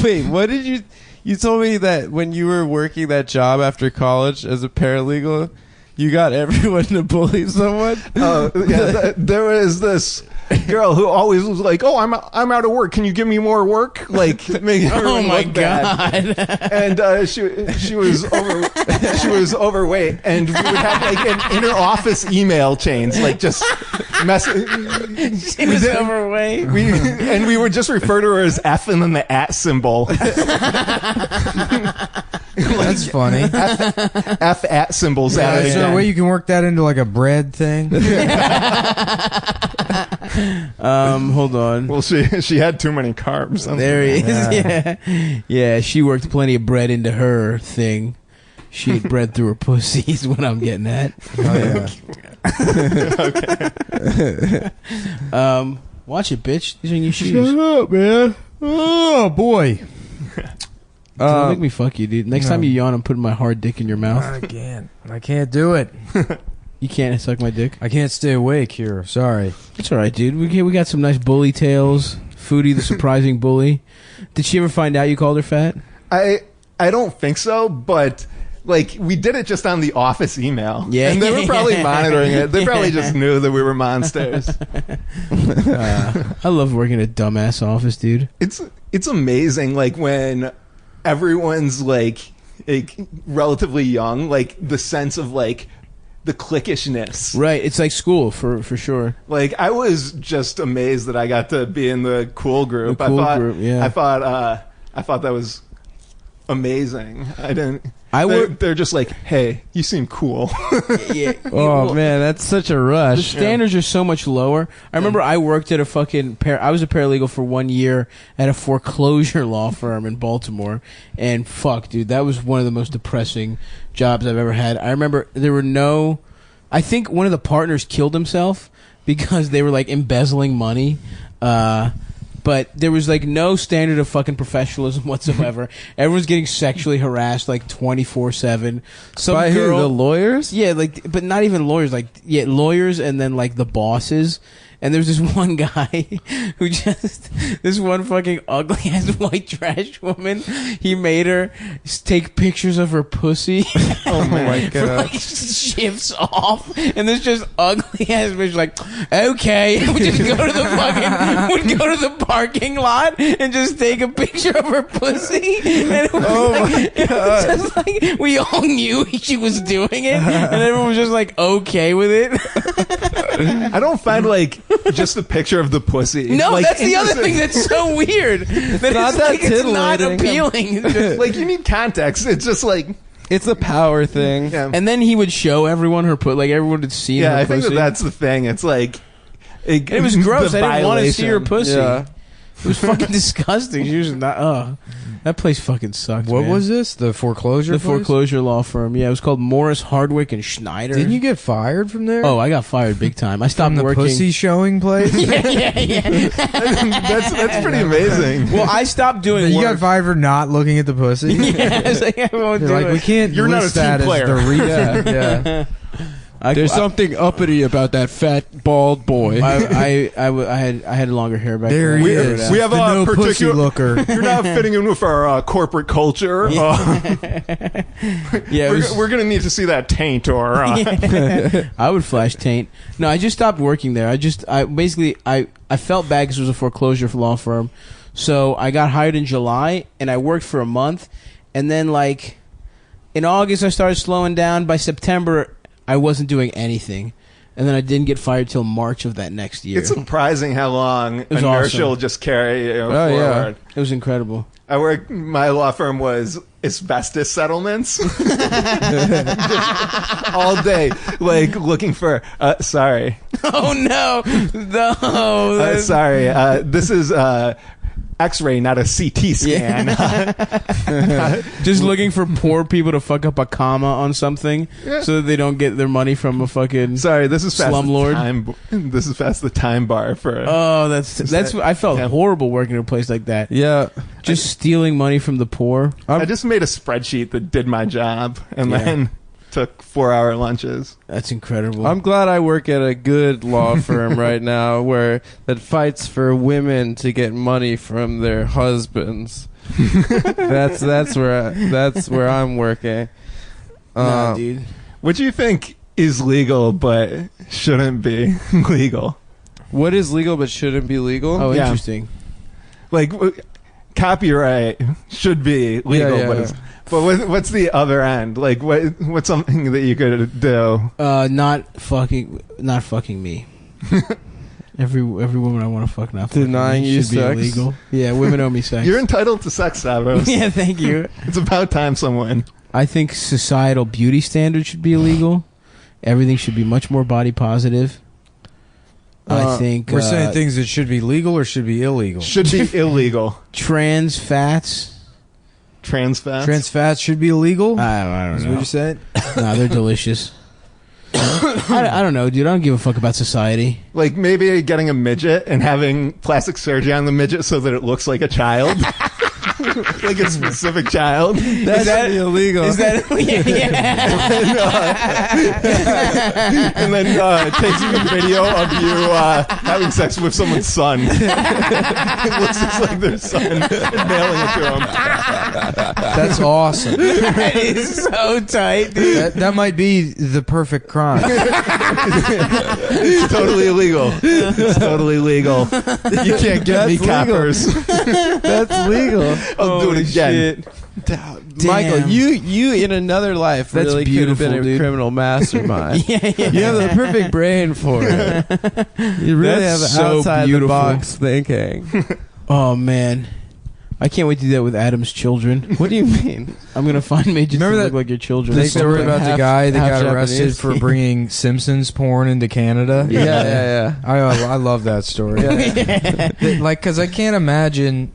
Wait, what did you told me that when you were working that job after college as a paralegal, you got everyone to bully someone? Oh yeah, there was this girl who always was like, "Oh, I'm out of work. Can you give me more work?" Like, making Oh everyone my look bad. god. And she was overweight, and we would have like an inter office email chains, like just mess. She was overweight. We would just refer to her as F and then the @ symbol. That's funny. F at symbols Yeah, added is there a again. way you can work that into like a bread thing? Hold on. Well, she had too many carbs. There he is. Yeah, she worked plenty of bread into her thing. She ate bread through her pussy is what I'm getting at. Oh yeah. Watch it, bitch. These are new shoes. Shut up, man. Oh boy. Don't make me fuck you, dude. Next no. time you yawn, I'm putting my hard dick in your mouth. I can't do it. You can't suck my dick. I can't stay awake here. Sorry. It's all right, dude. We got some nice bully tales. Foody, the surprising bully. Did she ever find out you called her fat? I don't think so, but like we did it just on the office email. Yeah. And they were probably monitoring it. They probably just knew that we were monsters. I love working at a dumbass office, dude. It's amazing, like when everyone's like relatively young, like the sense of like the cliquishness. Right. It's like school for sure. Like I was just amazed that I got to be in the cool group. The cool group, yeah. I thought that was amazing. I didn't. They're just like, hey, you seem cool. Yeah. Oh man, that's such a The rush. standards are so much lower. I remember I worked at a fucking I was a paralegal for 1 year at a foreclosure law firm in Baltimore, and fuck, dude, that was one of the most depressing jobs I've ever had. I remember I think one of the partners killed himself because they were like embezzling money. But there was like no standard of fucking professionalism whatsoever. Everyone's getting sexually harassed like 24/7. By who? The lawyers? Yeah, like, but not even lawyers. Like, yeah, lawyers, and then like the bosses. And there's this one guy who this one fucking ugly ass white trash woman. He made her take pictures of her pussy. Oh my For god! like shifts off, and this just ugly ass bitch like, okay, would just go to the parking lot and just take a picture of her pussy. And it was it was just like we all knew she was doing it, and everyone was just like okay with it. I don't find like just a picture of the pussy. No, like, that's the other thing that's so weird. That not it's that like it's not titillating. appealing. It's just- like you need context. It's just like It's a power thing. yeah. and then he would show everyone her like everyone had seen Yeah, her I think pussy. that's the thing. It's like It was gross. the I didn't want to see her violation. pussy. Yeah. It was fucking disgusting. She was not. That place fucking sucked. What man. was this? The foreclosure? the place? foreclosure law firm? Yeah, it was called Morris Hardwick and Schneider. Didn't you get fired from there? Oh, I got fired big time. I stopped from the working. pussy showing place? yeah. that's pretty amazing. Well, I stopped doing. You work. got fired for not looking at the pussy? Yeah, I was like, I won't You're do like, it. we can't You're not list a team that player. as the reason. Yeah. There's something uppity about that fat bald boy. I had longer hair back There then. he We- is. we have the a no pussy particular- looker. You're not fitting in with our corporate culture. Yeah, it was- We're gonna need to see that taint or. I would flash taint. No, I just stopped working there. I felt bad because it was a foreclosure law firm. So I got hired in July and I worked for a month, and then like in August I started slowing down. By September I wasn't doing anything, and then I didn't get fired till March of that next year. It's surprising how long was inertia awesome. will just carry you Oh, yeah. forward. It was incredible. My law firm was asbestos settlements. All day, like looking for, sorry. Oh no, no. Sorry, this is X-ray, not a CT scan. Just looking for poor people to fuck up a comma on something so that they don't get their money from a fucking. Sorry, this is past Slumlord. the time. This is past the time bar for. Oh, that's. I felt Yeah. horrible working at a place like that. Yeah. Just stealing money from the poor. I just made a spreadsheet that did my job, and Yeah. then took 4-hour lunches. That's incredible. I'm glad I work at a good law firm right now that fights for women to get money from their husbands. that's where I'm working. Nah, dude. What do you think is legal but shouldn't be legal? What is legal but shouldn't be legal? Oh, Yeah. interesting. Like copyright should be legal, Yeah, but yeah. what's the other end? Like what's something that you could do? Not fucking me. Every woman I want to fuck now. Denying you should be sex? illegal. Yeah, women owe me sex. You're entitled to sex, Stavros. Yeah, thank you. It's about time someone. I think societal beauty standards should be illegal. Everything should be much more body positive. I think we're saying things that should be legal or should be illegal. Should be illegal. Trans fats. Trans fats. Trans fats should be illegal. I don't Is know. what you said? Nah, they're delicious. I don't know, dude. I don't give a fuck about society. Like maybe getting a midget and having plastic surgery on the midget so that it looks like a child. Like a specific child. That's illegal. Is that? And then taking a video of you having sex with someone's son. It looks just like their son and mailing it to them. That's awesome. That is so tight, dude. That might be the perfect crime. It's totally illegal. It's totally legal. You can't get me, That's legal. coppers. That's legal. I'll do it again. Michael, you in another life That's really could have been beautiful, a dude. criminal mastermind. Yeah. You have the perfect brain for it. You really That's have so outside beautiful. the box thinking. Oh man, I can't wait to do that with Adam's children. What do you mean? I'm gonna find midgets Remember that that- look like your children. The story about the guy that half got arrested Japanese. for bringing Simpsons porn into Canada. Yeah. I love that story. Like, because I can't imagine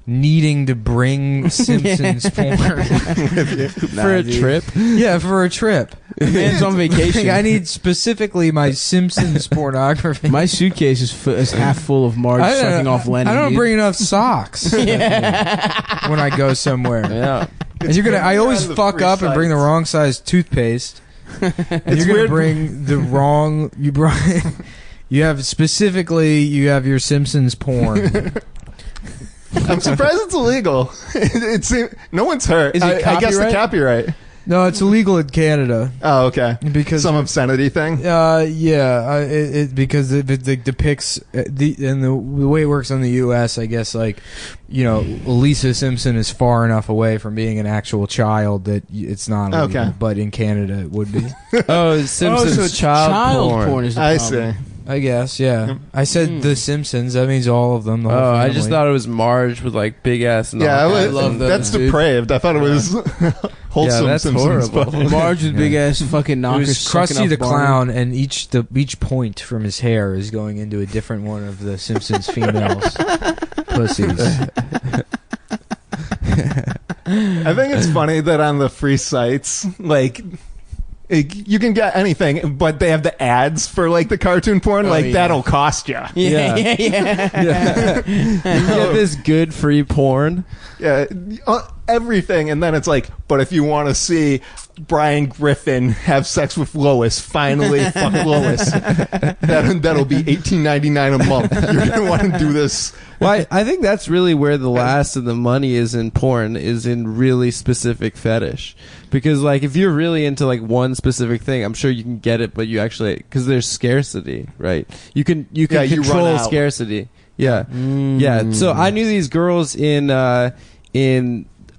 needing to bring Simpsons porn. For a trip. Yeah, for a trip. Man's on vacation. I need specifically my Simpsons pornography. My suitcase is half full of Marge sucking off Lenny. I don't dude. bring enough socks when I go somewhere. Yeah. And you're gonna. I always on the fuck free up and bring the sites. wrong size toothpaste. And It's you're gonna weird. bring the wrong. You brought. You have your Simpsons porn. I'm surprised it's illegal. It's no one's hurt. Is it I guess the copyright? copyright. No, it's illegal in Canada Oh, okay. because Some obscenity thing. it because it depicts the way it works in the U.S. I guess Lisa Simpson is far enough away from being an actual child that it's not illegal, Okay. but in Canada it would be. Oh, Simpsons so child porn. is the I problem. see. I guess, yeah. I said The Simpsons. That means all of them. The whole Oh, I family. just thought it was Marge with like big ass. Yeah, knockouts. I love And- those, that's dude. depraved. I thought it was wholesome. Yeah, that's Simpsons, horrible. but- Marge with big ass fucking It knockers. was sucking Krusty off the Barney. Clown, and each point from his hair is going into a different one of the Simpsons females' pussies. I think it's funny that on the free sites, you can get anything, but they have the ads for like the cartoon porn. yeah. That'll cost you. Yeah. You get this good free porn. Yeah, everything, and then it's like, but if you want to see Brian Griffin have sex with Lois, finally fuck Lois, that'll be $18.99 a month. You're gonna want to do this. Well, I think that's really where the last of the money is in porn, is in really specific fetish. Because like if you're really into like one specific thing, I'm sure you can get it, but you actually, because there's scarcity, right? You can Yeah, you run control out. scarcity. Yeah, yeah. So I knew these girls in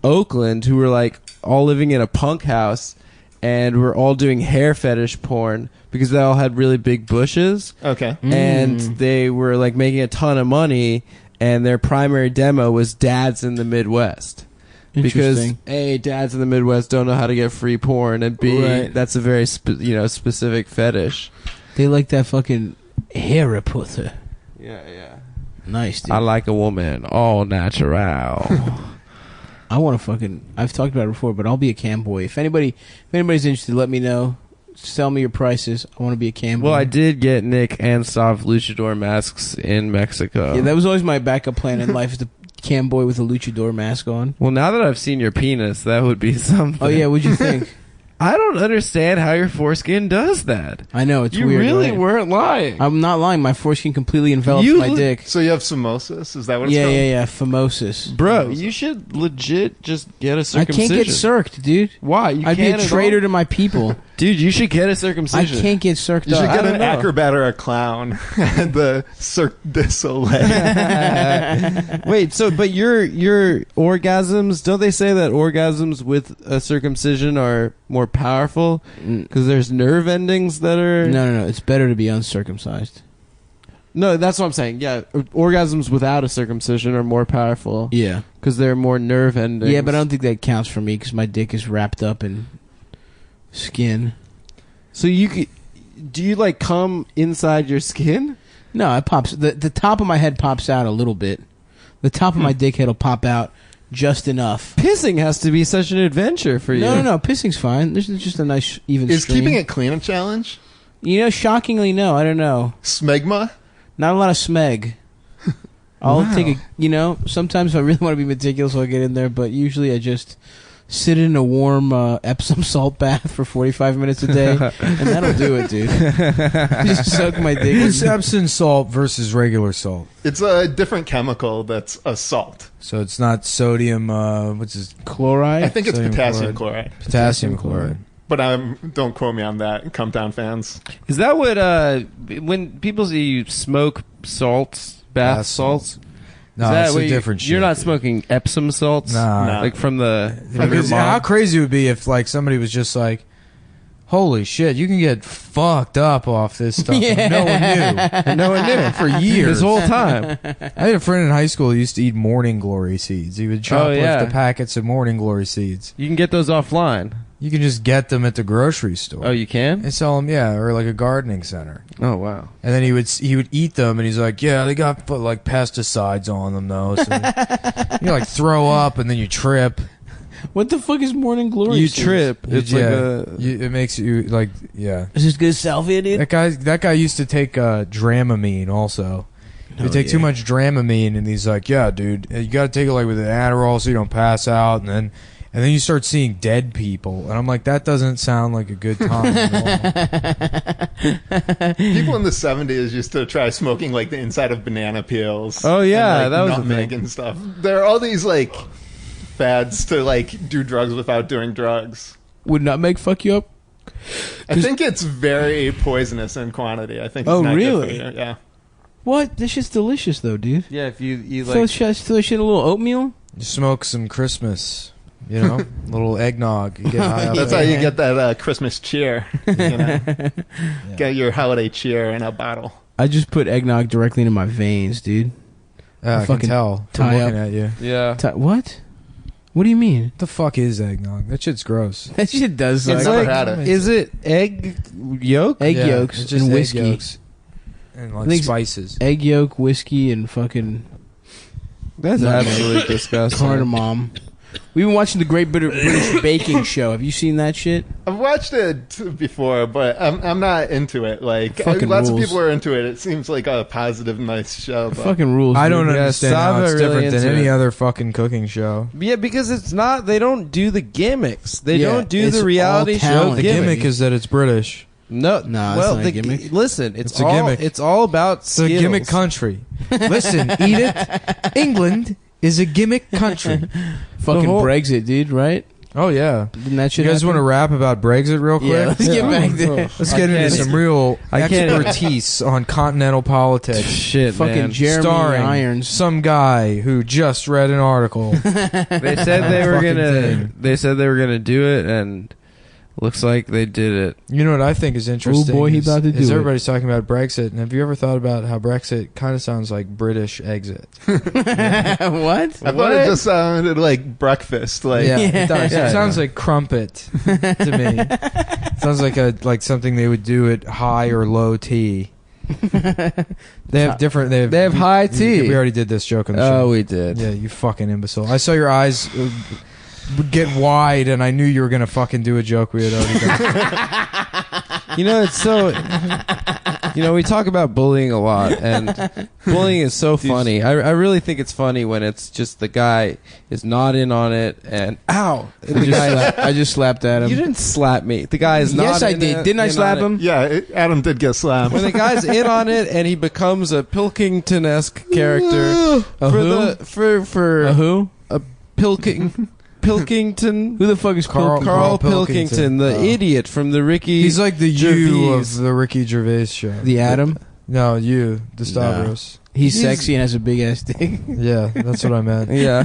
Oakland who were like all living in a punk house, and were all doing hair fetish porn because they all had really big bushes. Okay. And they were like making a ton of money, and their primary demo was dads in the Midwest. Because Interesting. A, dads in the Midwest don't know how to get free porn, and B, Right. that's a very specific fetish. They like that fucking hair putter. Yeah. Nice, dude. I like a woman all natural. I want to fucking. I've talked about it before, but I'll be a cam boy. If anybody's interested, let me know. Sell me your prices. I want to be a cam boy. Well, I did get Nick and Stav luchador masks in Mexico. Yeah, that was always my backup plan in life: is the cam boy with a luchador mask on. Well, now that I've seen your penis, that would be something. Oh yeah, what'd you think? I don't understand how your foreskin does that. I know it's You weird. really right? weren't lying. I'm not lying. My foreskin completely enveloped You my look- dick. So you have phimosis? Is that what it's Yeah, called? yeah. Phimosis. Bro, you should legit just get a I circumcision. can't get circed, dude. Why? You I'd be can't a at traitor all? to my people. Dude, you should get a I circumcision. can't get circed You should up. get don't an know. acrobat or a clown at the Cirque du Soleil. Wait, but your orgasms, don't they say that orgasms with a circumcision are more powerful? Because there's nerve endings that are... No. It's better to be uncircumcised. No, that's what I'm saying. Yeah, orgasms without a circumcision are more powerful. Yeah. Because they're more nerve endings. Yeah, but I don't think that counts for me because my dick is wrapped up in skin. So do you like come inside your skin? No, it pops. The top of my head pops out a little bit. The top of my dick head will pop out just enough. Pissing has to be such an adventure for you. No, pissing's fine. This is just a nice even Is stream. keeping it clean a challenge? Shockingly, no. I don't know. Smegma? Not a lot of smeg. I'll take a, sometimes if I really want to be meticulous, I'll get in there, but usually I just sit in a warm Epsom salt bath for 45 minutes a day, and that'll do it, dude. Just soak my dick in. What's Epsom salt versus regular salt? It's a different chemical that's a salt. So it's not sodium, what's this? Chloride? I think it's Sodium potassium chloride. chloride. Potassium chloride. But don't quote me on that, Come Down fans. Is that what when people say you smoke salts, bath salts? No, is that it's what a different shit. You're not smoking Epsom salts? Nah. Like from your Because mom? how crazy it would be if like somebody was just like, holy shit, you can get fucked up off this stuff. Yeah. No one knew. No one knew for years. This whole time. I had a friend in high school who used to eat morning glory seeds. He would shoplift the packets of morning glory seeds. You can get those offline. You can just get them at the grocery store. Oh, you can? They sell them, yeah, or like a gardening center. Oh, wow. And then he would eat them, and he's like, yeah, they got like pesticides on them though. So you like throw up, and then you trip. What the fuck is morning glory? You seeds? trip. It's like it makes you like, yeah. Is this good salvia, dude? That guy used to take Dramamine also. He would take too much Dramamine, and he's like, yeah, dude, you got to take it like with an Adderall so you don't pass out, and then you start seeing dead people, and I'm like, that doesn't sound like a good time at all. People in the 70s used to try smoking like the inside of banana peels. Oh, yeah, and, that was a nutmeg thing. and stuff. There are all these like fads to like do drugs without doing drugs. Would nutmeg fuck you up? I think it's very poisonous in quantity. I think it's Oh, not really? good for you. Yeah. What? This shit's delicious, though, dude. Yeah, if you Throw like... shit in a little oatmeal? You smoke some Christmas, little eggnog. You get high off That's of how it. you get that Christmas cheer. Get your holiday cheer in a bottle. I just put eggnog directly into my veins, dude. Yeah, I can fucking tell from tie looking up. at you. Yeah. What? What do you mean? What the fuck is eggnog? That shit's gross. That shit does It's never suck. had it. Is it egg yolk? Egg Yeah, yolks it's just and egg whiskey. yolks and I like think- spices. Egg yolk, whiskey, and fucking That's absolutely disgusting. cardamom. We've been watching the Great British Baking Show. Have you seen that shit? I've watched it before, but I'm not into it. Like Fucking lots rules. of people are into it. It seems like a positive, nice show. But Fucking rules. I dude. don't Yeah, understand how Sava it's really different than into any it. other fucking cooking show. Yeah, because it's not... They don't do the gimmicks. They Yeah, don't do it's the reality all show talent. The gimmick. gimmick is that it's British. No, Nah, well, it's not a gimmick. Listen, it's It's a all gimmick. It's all about It's a skills. gimmick country. Listen, eat it. England is a gimmick country. Fucking whole- Brexit, dude. Right? Oh yeah. Didn't that shit You guys happen? want to rap about Brexit real quick? Yeah, let's get back there. Let's get into some real I can't- expertise on continental politics. Shit, Fucking man. Jeremy Starring Irons. some guy who just read an article. They said they were Fucking gonna. thing. They said they were gonna do it, and looks like they did it. You know what I think is interesting? boy, he is, about to do is it. everybody's talking about Brexit, and have you ever thought about how Brexit kind of sounds like British exit? What? I thought it just sounded like breakfast. Like It does. Yeah, It sounds like crumpet to me. It sounds like something they would do at high or low tea. They have different. They have high tea. We already did this joke on the show. Oh, we did. Yeah, you fucking imbecile. I saw your eyes get wide, and I knew you were gonna fucking do a joke we had already done. You know, it's so. You know, we talk about bullying a lot, and bullying is so funny. I really think it's funny when it's just the guy is not in on it, and ow, I just slapped at him. you didn't slap me. The guy is not. Yes, I in did. it- Didn't I in slap on it. him? yeah, Adam did get slapped. When the guy's in on it and he becomes a Pilkington-esque character for A who? Pilkington. Who the fuck is Carl Carl? Pilkington, the Oh. idiot from the Ricky. He's like the you Gervais. of the Ricky Gervais show. The Adam? No, you, the Stavros. He's sexy and has a big ass dick. Yeah, that's what I meant. Yeah.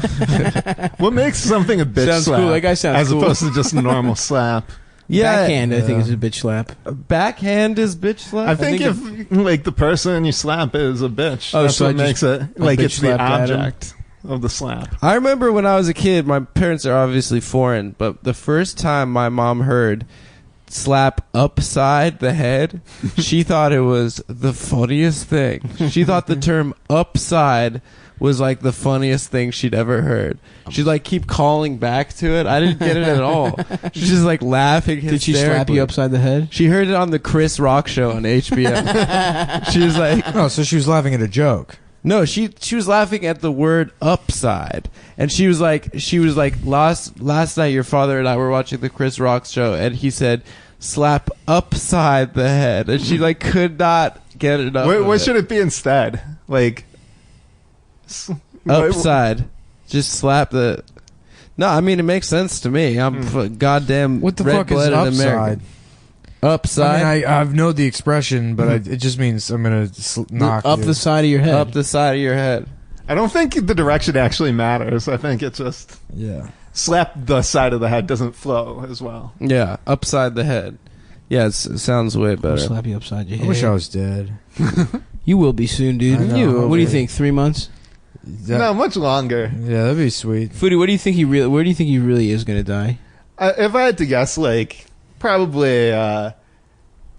What makes something a bitch Sounds slap cool. That guy sounds as cool. opposed to just a normal slap? Yeah, Backhand, I think, is a bitch slap. backhand is bitch slap. I think if like the person you slap is a bitch, Oh, that's so what I makes just- it like bitch it's the slapped at him? object of the slap. I remember when I was a kid, my parents are obviously foreign, but the first time my mom heard slap upside the head, she thought it was the funniest thing. She thought the term upside was like the funniest thing she'd ever heard. She'd like keep calling back to it. I didn't get it at all. She's just like laughing. Did she slap you upside the head? She heard it on the Chris Rock show on HBO. She was like, Oh, so she was laughing at a joke. no, she was laughing at the word upside, and she was like last night your father and I were watching the Chris Rock show, and he said slap upside the head, and she like could not get it up. What should it be instead? Like upside? Just slap the. No, I mean it makes sense to me. I'm goddamn. What the fuck is red-blooded upside? American. Upside. I mean, I know the expression, but it just means I'm gonna knock Up you. the side of your head. Up the side of your head. I don't think the direction actually matters. I think it's just Yeah. slap the side of the head doesn't flow as well. Yeah, upside the head. Yeah, it sounds way I'll better. slap you upside your I head. wish I was dead. You will be soon, dude. I know, What do you hopefully. think? 3 months? No, much longer. Yeah, that'd be sweet. Foody, what do you think he really? Where do you think he really is going to die? If I had to guess, like probably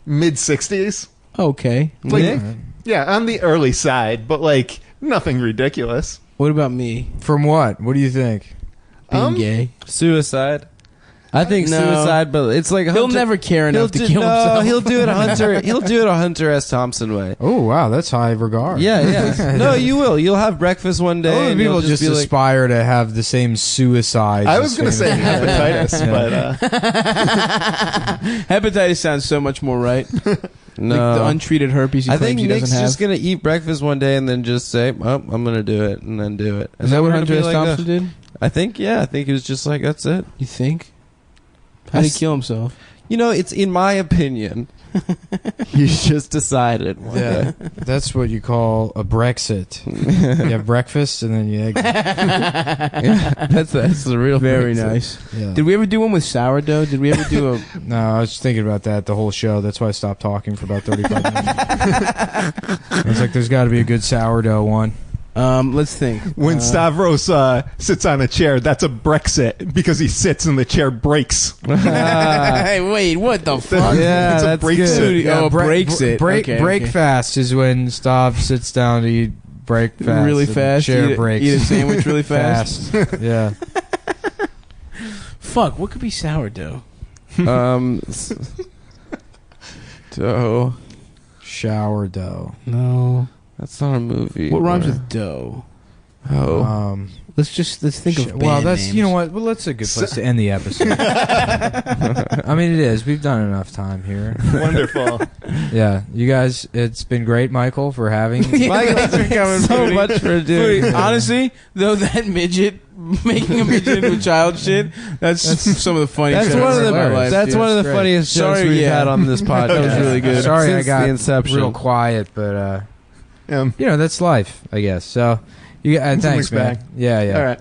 mid 60s. Okay. Like, Nick? yeah, on the early side, but like nothing ridiculous. What about me? From what? What do you think? Being gay. Suicide. I think No. suicide, but it's like He'll Hunter- never care enough to kill no, himself. he'll do it a Hunter. He'll do it a Hunter S. Thompson way. Oh wow, that's high regard. Yeah, yeah. No, you will. You'll have breakfast one day. Other and people you'll just be like, aspire to have the same suicide. I was going to say hepatitis, Yeah. but Hepatitis sounds so much more right. no. Like the untreated herpes he I claims think he Nick's doesn't have. just gonna eat breakfast one day and then just say, "Oh, I'm gonna do it," and then do it. And Is then that what we're gonna Hunter be S. like, Thompson did? I think, yeah. I think he was just like, "That's it." You think? How did he kill himself? You know, it's in my opinion. You just decided. one Yeah, day. that's what you call a Brexit. You have breakfast and then you exit. Yeah, that's the real. Very Brexit. nice. Yeah. Did we ever do one with sourdough? Did we ever do a? No, I was thinking about that the whole show. That's why I stopped talking for about 35 minutes. I was like, there's got to be a good sourdough one. Let's think. when Stavros sits on a chair, that's a Brexit because he sits and the chair breaks. Hey, wait, what the fuck? Yeah, it's a that's break good. sit. Oh, breaks it. Break Okay, break okay. fast is when Stav sits down to eat break fast. Really and fast. Chair Eat breaks. a sandwich really fast. Yeah. Fuck, what could be sourdough? Dough. Shower dough. No. That's not a movie. What rhymes Or- with dough? Oh. Let's think of band well, that's names. you know what. Well, that's a good place to end the episode. I mean, it is. We've done enough time here. Wonderful. Yeah, you guys. It's been great, Michael, for having. Michael, Thanks for coming, so Foody. much for doing. Foody, honestly, though, that midget making a midget into a child shit, that's some of the funniest That's shit one I've of ever the heard in my life, that's dude. one of the Great. funniest shows Sorry, we've yeah. had on this podcast. That was really good. Sorry, Since I got the inception. real quiet, but Yeah. you know that's life, I guess. So, you thanks, looks man. back. Yeah, yeah. All right.